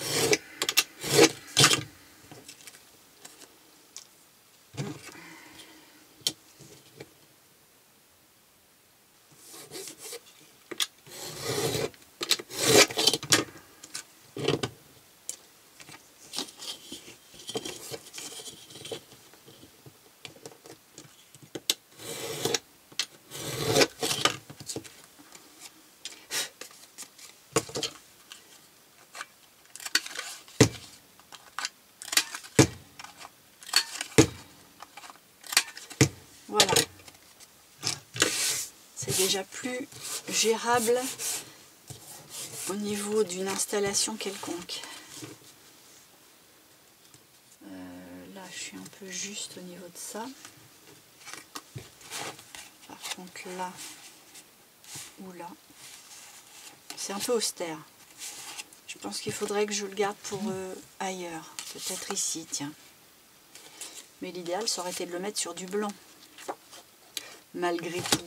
Voilà, c'est déjà plus gérable au niveau d'une installation quelconque. Là, je suis un peu juste au niveau de ça. contre là ou là. C'est un peu austère. Je pense qu'il faudrait que je le garde pour ailleurs. Peut-être ici, tiens. Mais l'idéal, ça aurait été de le mettre sur du blanc. Malgré tout.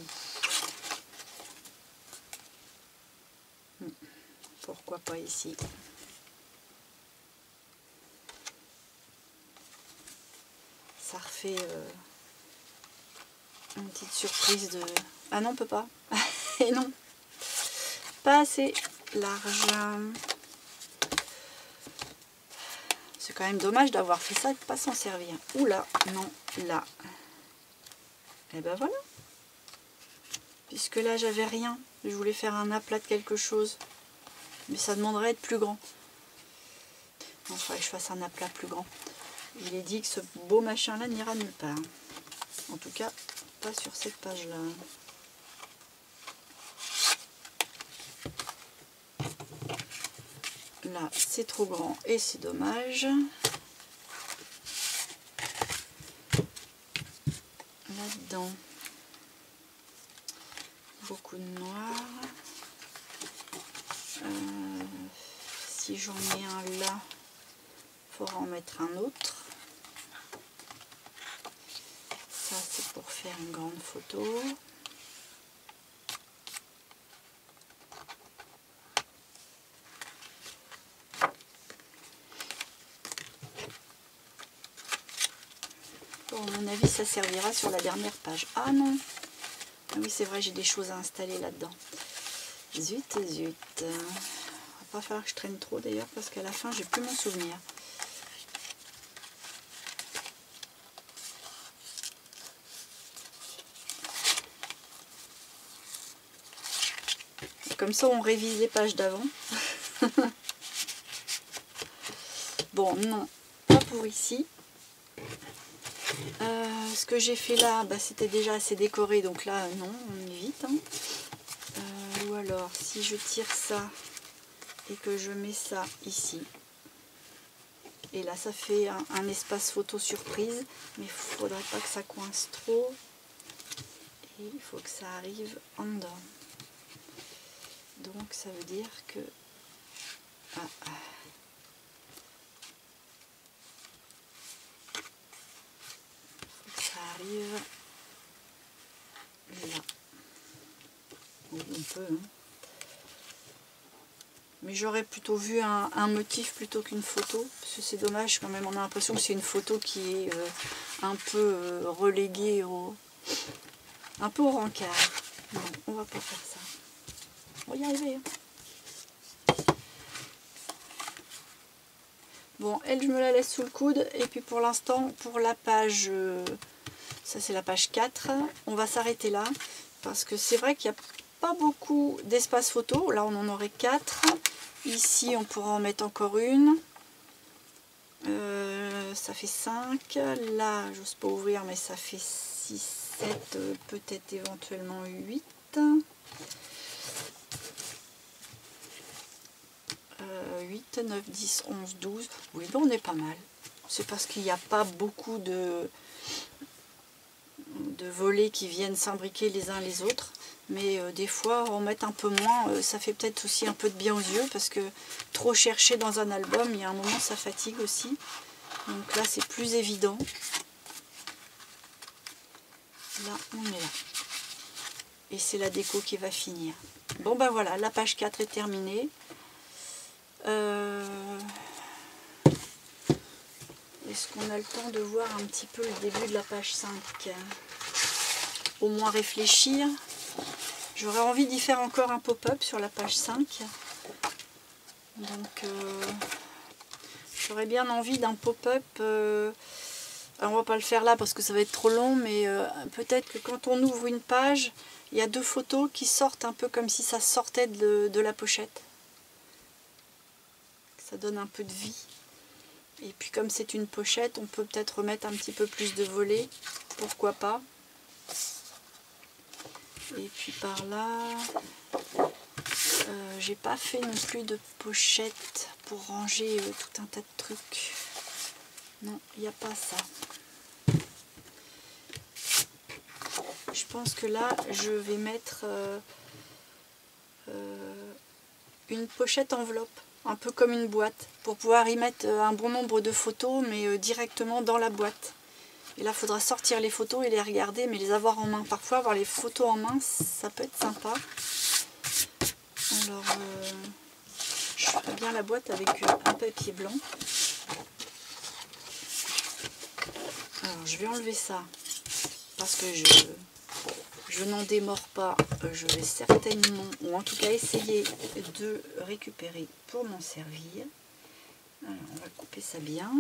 Pourquoi pas ici? Ça refait une petite surprise de... Ah non, on peut pas. Et non. Pas assez large. C'est quand même dommage d'avoir fait ça et de ne pas s'en servir. Oula, non, là. Et ben voilà. Puisque là, j'avais rien. Je voulais faire un aplat de quelque chose. Mais ça demanderait d'être plus grand. Il faudrait que je fasse un aplat plus grand. Il est dit que ce beau machin-là n'ira nulle part. En tout cas, pas sur cette page-là. Là, c'est trop grand et c'est dommage. Là-dedans, beaucoup de noir. Si j'en mets un là, il faudra en mettre un autre. Ça, c'est pour faire une grande photo. Bon, à mon avis, ça servira sur la dernière page. Ah non! Ah oui, c'est vrai, j'ai des choses à installer là-dedans. Zut et zut. Il va pas falloir que je traîne trop d'ailleurs, parce qu'à la fin, j'ai plus mon souvenir. Comme ça, on révise les pages d'avant. Bon, non, pas pour ici. Ce que j'ai fait là, bah, c'était déjà assez décoré, donc là, non, on évite. Hein. Ou alors, si je tire ça et que je mets ça ici, et là, ça fait un espace photo surprise, mais il ne faudrait pas que ça coince trop. Et il faut que ça arrive en dedans. Donc, ça veut dire que... ça arrive là. Oui, on peut. Hein. Mais j'aurais plutôt vu un motif plutôt qu'une photo. Parce que c'est dommage quand même. On a l'impression que c'est une photo qui est un peu reléguée un peu au rencard. Non, on va pas faire ça. On va y arriver. Hein. Bon, elle, je me la laisse sous le coude. Et puis pour l'instant, pour la page... ça, c'est la page 4. On va s'arrêter là. Parce que c'est vrai qu'il n'y a pas beaucoup d'espace photo. Là, on en aurait 4. Ici, on pourra en mettre encore une. Ça fait 5. Là, j'ose pas ouvrir, mais ça fait 6, 7, peut-être éventuellement 8. 8, 9, 10, 11, 12. Oui, bon, on est pas mal. C'est parce qu'il n'y a pas beaucoup de volets qui viennent s'imbriquer les uns les autres. Mais des fois, en mettre un peu moins, ça fait peut-être aussi un peu de bien aux yeux. Parce que trop chercher dans un album, il y a un moment, ça fatigue aussi. Donc là, c'est plus évident. Là, on est là. Et c'est la déco qui va finir. Bon, ben voilà, la page 4 est terminée. Est-ce qu'on a le temps de voir un petit peu le début de la page 5? Au moins réfléchir. J'aurais envie d'y faire encore un pop-up sur la page 5. Donc, j'aurais bien envie d'un pop-up. Alors on va pas le faire là parce que ça va être trop long, mais peut-être que quand on ouvre une page, il y a 2 photos qui sortent un peu comme si ça sortait de la pochette. Ça donne un peu de vie. Et puis comme c'est une pochette, on peut peut-être remettre un petit peu plus de volets. Pourquoi pas. Et puis par là, j'ai pas fait non plus de pochette pour ranger tout un tas de trucs. Non, il n'y a pas ça. je pense que là, je vais mettre une pochette enveloppe, un peu comme une boîte, pour pouvoir y mettre un bon nombre de photos, mais directement dans la boîte. Et là, il faudra sortir les photos et les regarder, mais les avoir en main. Parfois, avoir les photos en main, ça peut être sympa. Alors, je ferai bien la boîte avec un papier blanc. Alors, je vais enlever ça, parce que je n'en démords pas. Je vais certainement, ou en tout cas essayer de récupérer pour m'en servir. Alors, on va couper ça bien.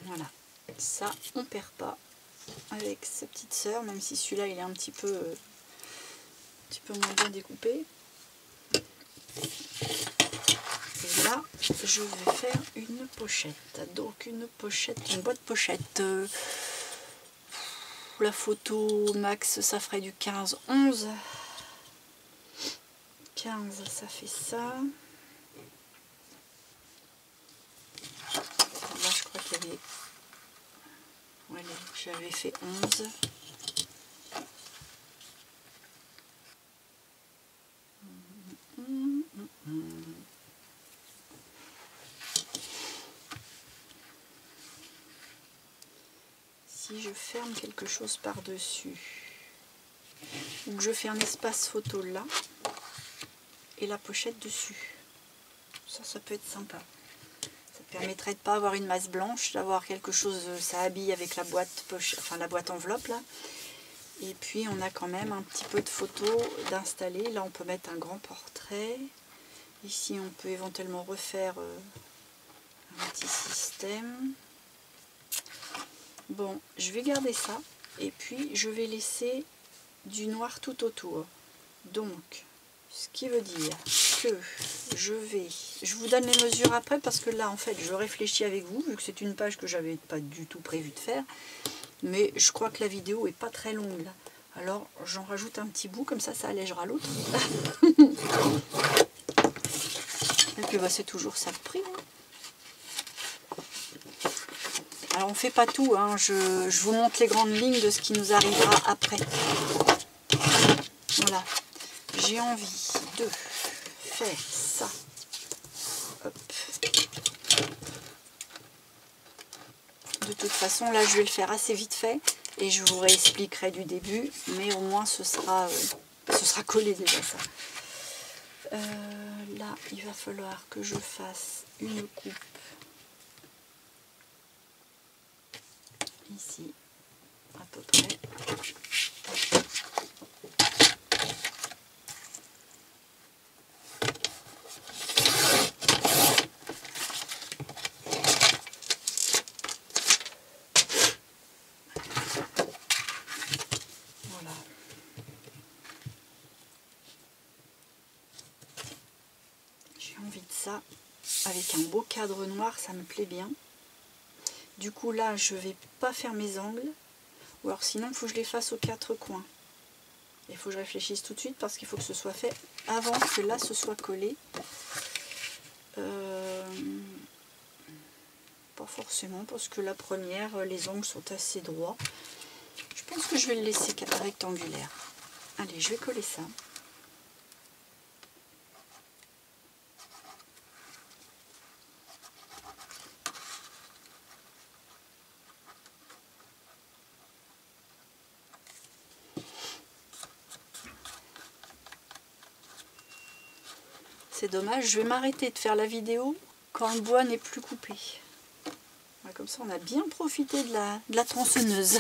Voilà, ça on perd pas avec sa petite sœur, même si celui-là il est un petit peu moins bien découpé. Et là, je vais faire une pochette. Donc une pochette, une boîte pochette. La photo max, ça ferait du 15-11. 15, ça fait ça. Là, je crois qu'il y avait... Voilà, j'avais fait 11. Si je ferme quelque chose par-dessus, ou que je fais un espace photo là, et la pochette dessus, ça peut être sympa. Ça permettrait de ne pas avoir une masse blanche, d'avoir quelque chose, ça habille avec la boîte poche, enfin la boîte enveloppe là. Et puis on a quand même un petit peu de photos d'installer. Là on peut mettre un grand portrait. Ici on peut éventuellement refaire un petit système. Bon, je vais garder ça. Et puis je vais laisser du noir tout autour. Donc, ce qui veut dire que je vous donne les mesures après, parce que là en fait je réfléchis avec vous, vu que c'est une page que j'avais pas du tout prévu de faire, mais je crois que la vidéo est pas très longue là. Alors j'en rajoute un petit bout, comme ça allégera l'autre. Et puis bah, c'est toujours ça le prix, hein. Alors on fait pas tout, hein. Je vous montre les grandes lignes de ce qui nous arrivera après. Voilà, j'ai envie de faire ça. Hop. De toute façon, là, je vais le faire assez vite fait et je vous réexpliquerai du début, mais au moins ce sera collé déjà ça. Là, il va falloir que je fasse une coupe ici, à peu près. Ça avec un beau cadre noir, ça me plaît bien. Du coup là je vais pas faire mes angles, ou alors sinon il faut que je les fasse aux quatre coins. Il faut que je réfléchisse tout de suite, parce qu'il faut que ce soit fait avant que là ce soit collé. Pas forcément, parce que la première, les angles sont assez droits. Je pense que je vais le laisser rectangulaire. Allez, je vais coller ça. C'est dommage, je vais m'arrêter de faire la vidéo quand le bois n'est plus coupé. Ouais, comme ça on a bien profité de la tronçonneuse.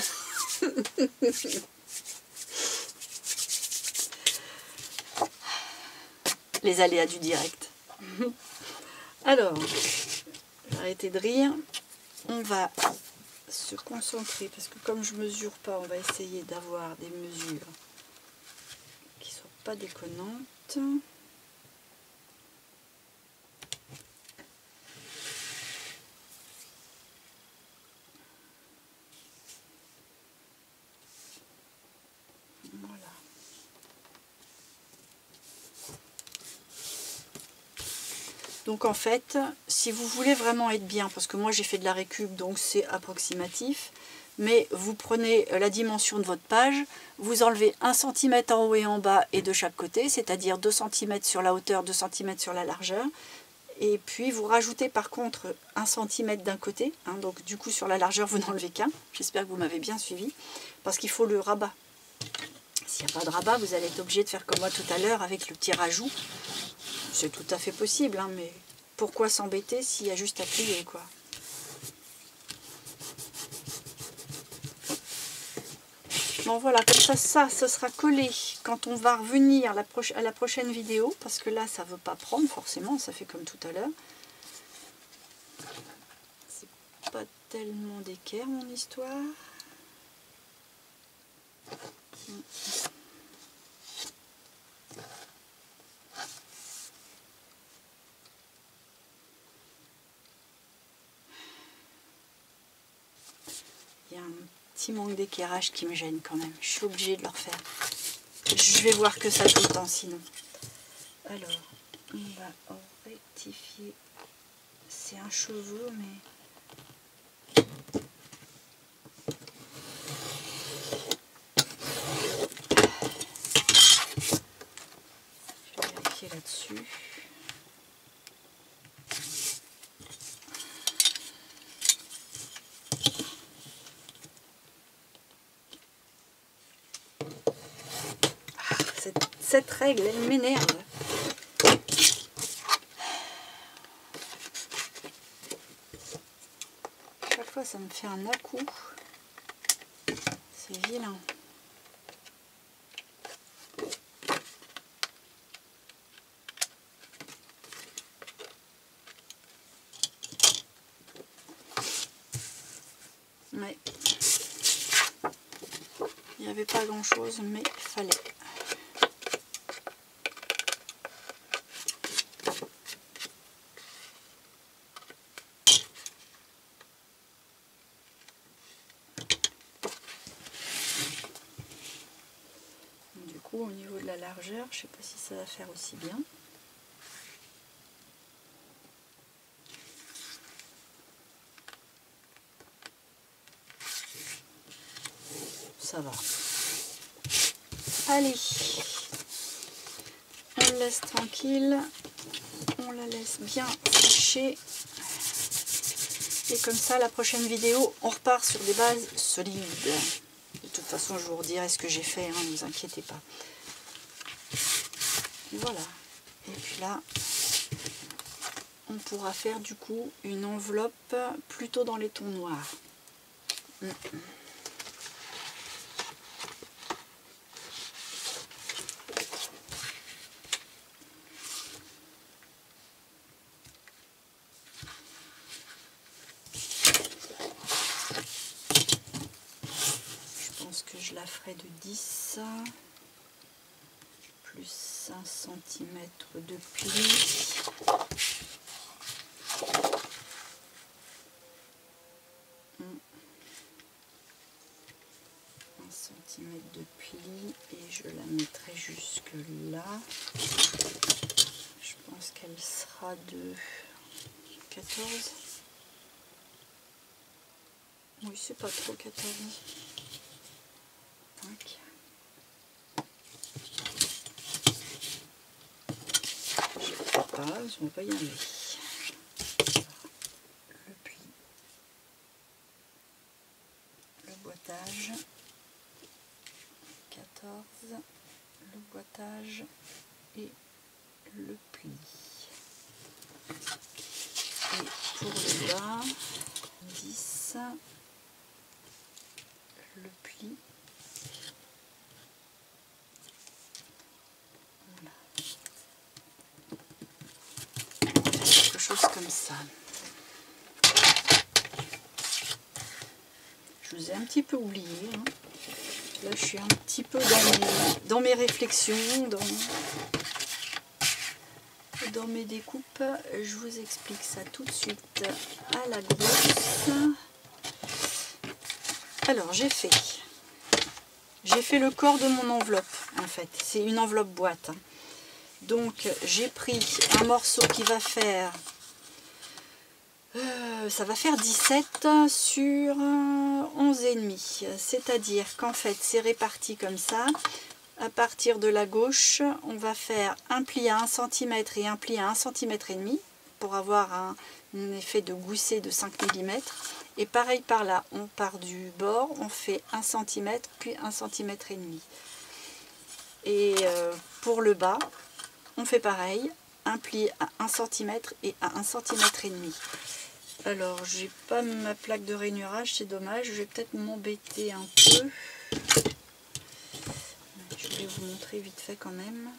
Les aléas du direct. Alors, j'ai arrêté de rire. On va se concentrer, parce que comme je mesure pas, on va essayer d'avoir des mesures qui ne soient pas déconnantes. Voilà. Donc en fait, si vous voulez vraiment être bien, parce que moi j'ai fait de la récup, donc c'est approximatif, mais vous prenez la dimension de votre page, vous enlevez 1 cm en haut et en bas et de chaque côté, c'est-à-dire 2 cm sur la hauteur, 2 cm sur la largeur, et puis vous rajoutez par contre 1 cm d'un côté, hein, donc du coup sur la largeur vous n'enlevez qu'un, j'espère que vous m'avez bien suivi, parce qu'il faut le rabat. S'il n'y a pas de rabat, vous allez être obligé de faire comme moi tout à l'heure avec le petit rajout. C'est tout à fait possible, hein, mais pourquoi s'embêter s'il y a juste à plier, quoi. Bon voilà, comme ça, ce sera collé quand on va revenir à la prochaine vidéo, parce que là, ça ne veut pas prendre forcément, ça fait comme tout à l'heure. C'est pas tellement d'équerre, mon histoire. Il y a un petit manque d'équerrage qui me gêne quand même. Je suis obligée de le refaire. Je vais voir que ça tout le temps sinon. Alors, on va rectifier. C'est un cheveu, mais... Je vais vérifier là-dessus. Cette règle, elle m'énerve. Chaque fois, ça me fait un à-coup. C'est vilain. Ouais. Il n'y avait pas grand-chose, mais il fallait. Au niveau de la largeur, je ne sais pas si ça va faire aussi bien. Ça va. Allez, on le laisse tranquille, on la laisse bien sécher. Et comme ça, la prochaine vidéo, on repart sur des bases solides. De toute façon, je vous redirai ce que j'ai fait, hein, ne vous inquiétez pas. Voilà. Et puis là, on pourra faire du coup une enveloppe plutôt dans les tons noirs. Je pense que je la ferai de 10 plus 5 cm de pli. De pli et je la mettrai jusque là. Je pense qu'elle sera de 14. Oui, c'est pas trop 14. 5. Je ne sais pas, on va y aller. Le pli, le boitage. 14, le boitage et le pli. Et pour le bas, 10, le pli. Voilà. Quelque chose comme ça. Je vous ai un petit peu oublié, hein. Là, je suis un petit peu dans mes réflexions, dans mes découpes. Je vous explique ça tout de suite à la grosse. Alors, j'ai fait le corps de mon enveloppe, en fait. C'est une enveloppe boîte. Hein. Donc j'ai pris un morceau qui va faire, ça va faire 17 sur 11,5. C'est-à-dire qu'en fait c'est réparti comme ça. À partir de la gauche, on va faire un pli à 1 cm et un pli à 1 cm et demi pour avoir un effet de gousset de 5 mm. Et pareil par là, on part du bord, on fait 1 cm puis 1 cm et demi. Et pour le bas, on fait pareil, un pli à 1 cm et à 1 cm et demi. Alors, j'ai pas ma plaque de rainurage, c'est dommage, je vais peut-être m'embêter un peu. Je vais vous montrer vite fait quand même.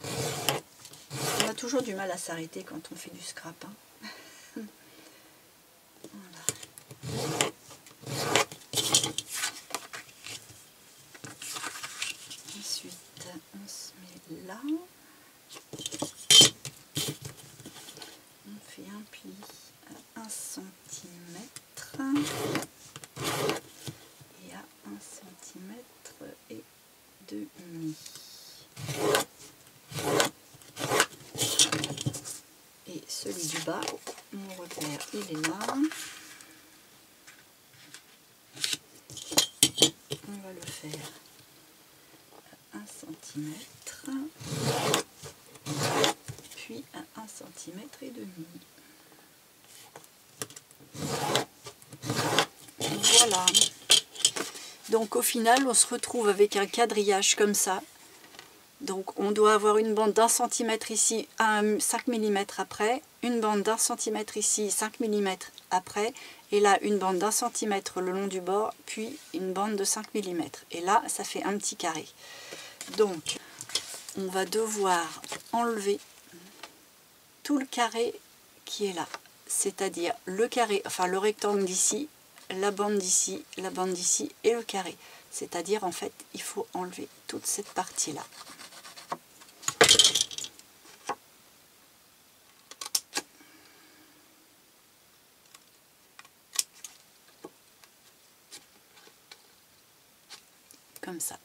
On a toujours du mal à s'arrêter quand on fait du scrap. Hein. Voilà. Ensuite, on se met là. On fait un pli à 1 cm. Et à 1 cm et demi. Et celui du bas, mon repère, il est là. On va le faire à 1 cm, puis à 1 cm et demi. Voilà. Donc au final, on se retrouve avec un quadrillage comme ça. Donc on doit avoir une bande d'1 cm ici, 5 mm après, une bande d'1 cm ici, 5 mm après, et là une bande d'1 cm le long du bord, puis une bande de 5 mm. Et là, ça fait un petit carré. Donc on va devoir enlever tout le carré qui est là. C'est-à-dire le carré, enfin le rectangle d'ici, la bande d'ici et le carré. C'est-à-dire en fait, il faut enlever toute cette partie-là. Comme ça.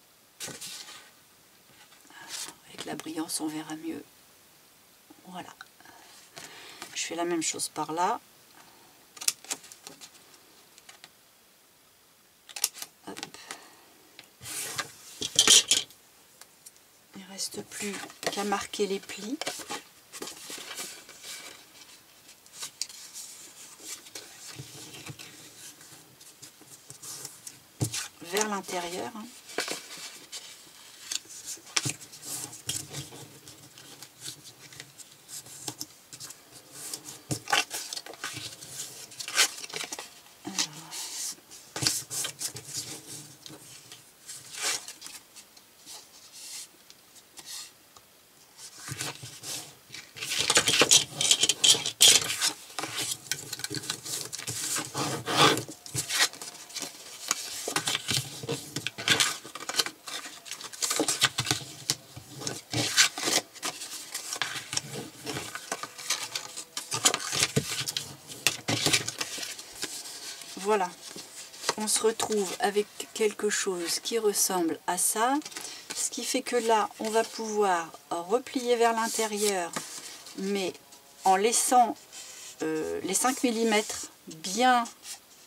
Avec la brillance, on verra mieux. Voilà. Je fais la même chose par là. Hop. Il ne reste plus qu'à marquer les plis. Vers l'intérieur. Hein. Voilà, on se retrouve avec quelque chose qui ressemble à ça, ce qui fait que là, on va pouvoir replier vers l'intérieur, mais en laissant les 5 mm bien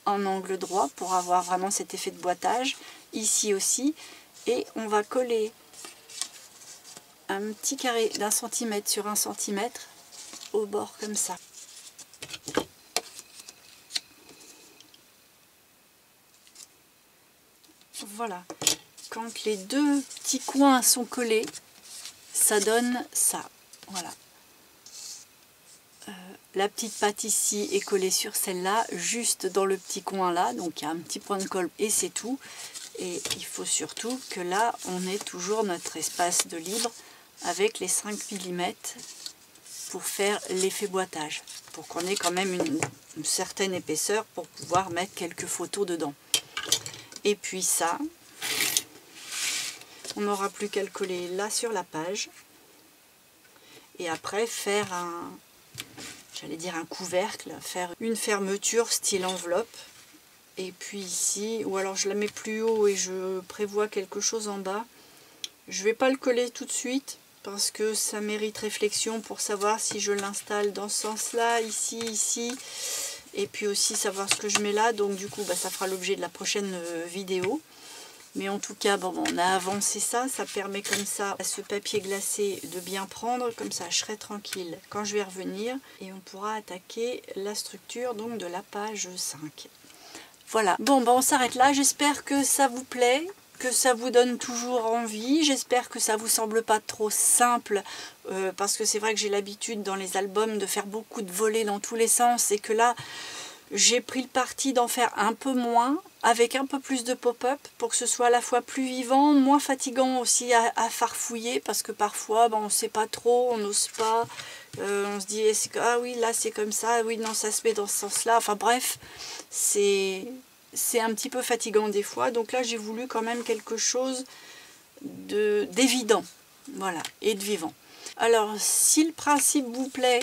en angle droit pour avoir vraiment cet effet de boitage, ici aussi, et on va coller un petit carré d'1 cm sur 1 cm au bord comme ça. Voilà, quand les deux petits coins sont collés, ça donne ça. Voilà. La petite patte ici est collée sur celle-là, juste dans le petit coin là, donc il y a un petit point de colle et c'est tout. Et il faut surtout que là, on ait toujours notre espace de libre avec les 5 mm pour faire l'effet boitage, pour qu'on ait quand même une certaine épaisseur pour pouvoir mettre quelques photos dedans. Et puis ça, on n'aura plus qu'à le coller là sur la page. Et après faire j'allais dire un couvercle, faire une fermeture style enveloppe. Et puis ici, ou alors je la mets plus haut et je prévois quelque chose en bas. Je vais pas le coller tout de suite parce que ça mérite réflexion pour savoir si je l'installe dans ce sens-là, ici, ici, et puis aussi savoir ce que je mets là. Donc du coup, ça fera l'objet de la prochaine vidéo. Mais en tout cas, bon, on a avancé ça. Ça permet comme ça à ce papier glacé de bien prendre. Comme ça, je serai tranquille quand je vais revenir. Et on pourra attaquer la structure donc de la page 5. Voilà. Bon, on s'arrête là. J'espère que ça vous plaît, que ça vous donne toujours envie. J'espère que ça vous semble pas trop simple. Parce que c'est vrai que j'ai l'habitude dans les albums de faire beaucoup de volets dans tous les sens. Et que là, j'ai pris le parti d'en faire un peu moins, avec un peu plus de pop-up, pour que ce soit à la fois plus vivant, moins fatigant aussi à farfouiller, parce que parfois on ne sait pas trop, on n'ose pas, on se dit ah oui là c'est comme ça, oui non ça se met dans ce sens-là, enfin bref, c'est un petit peu fatigant des fois, donc là j'ai voulu quand même quelque chose d'évident, voilà, et de vivant. Alors si le principe vous plaît,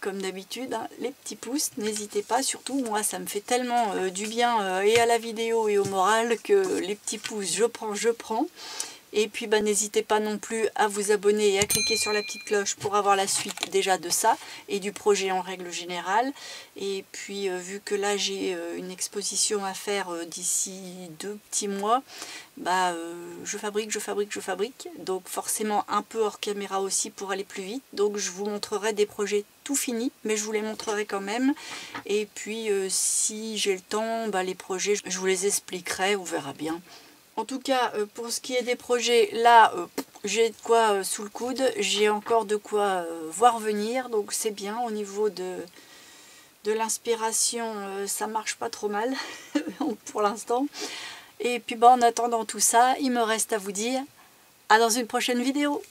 comme d'habitude, hein, les petits pouces, n'hésitez pas, surtout moi ça me fait tellement du bien et à la vidéo et au moral que les petits pouces je prends. Et puis n'hésitez pas non plus à vous abonner et à cliquer sur la petite cloche pour avoir la suite déjà de ça et du projet en règle générale. Et puis vu que là j'ai une exposition à faire d'ici 2 petits mois, je fabrique, donc forcément un peu hors caméra aussi pour aller plus vite. Donc je vous montrerai des projets tout finis, mais je vous les montrerai quand même. Et puis si j'ai le temps, les projets je vous les expliquerai, on verra bien. En tout cas, pour ce qui est des projets, là, j'ai de quoi sous le coude, j'ai encore de quoi voir venir, donc c'est bien au niveau de l'inspiration, ça marche pas trop mal pour l'instant. Et puis en attendant tout ça, il me reste à vous dire à dans une prochaine vidéo.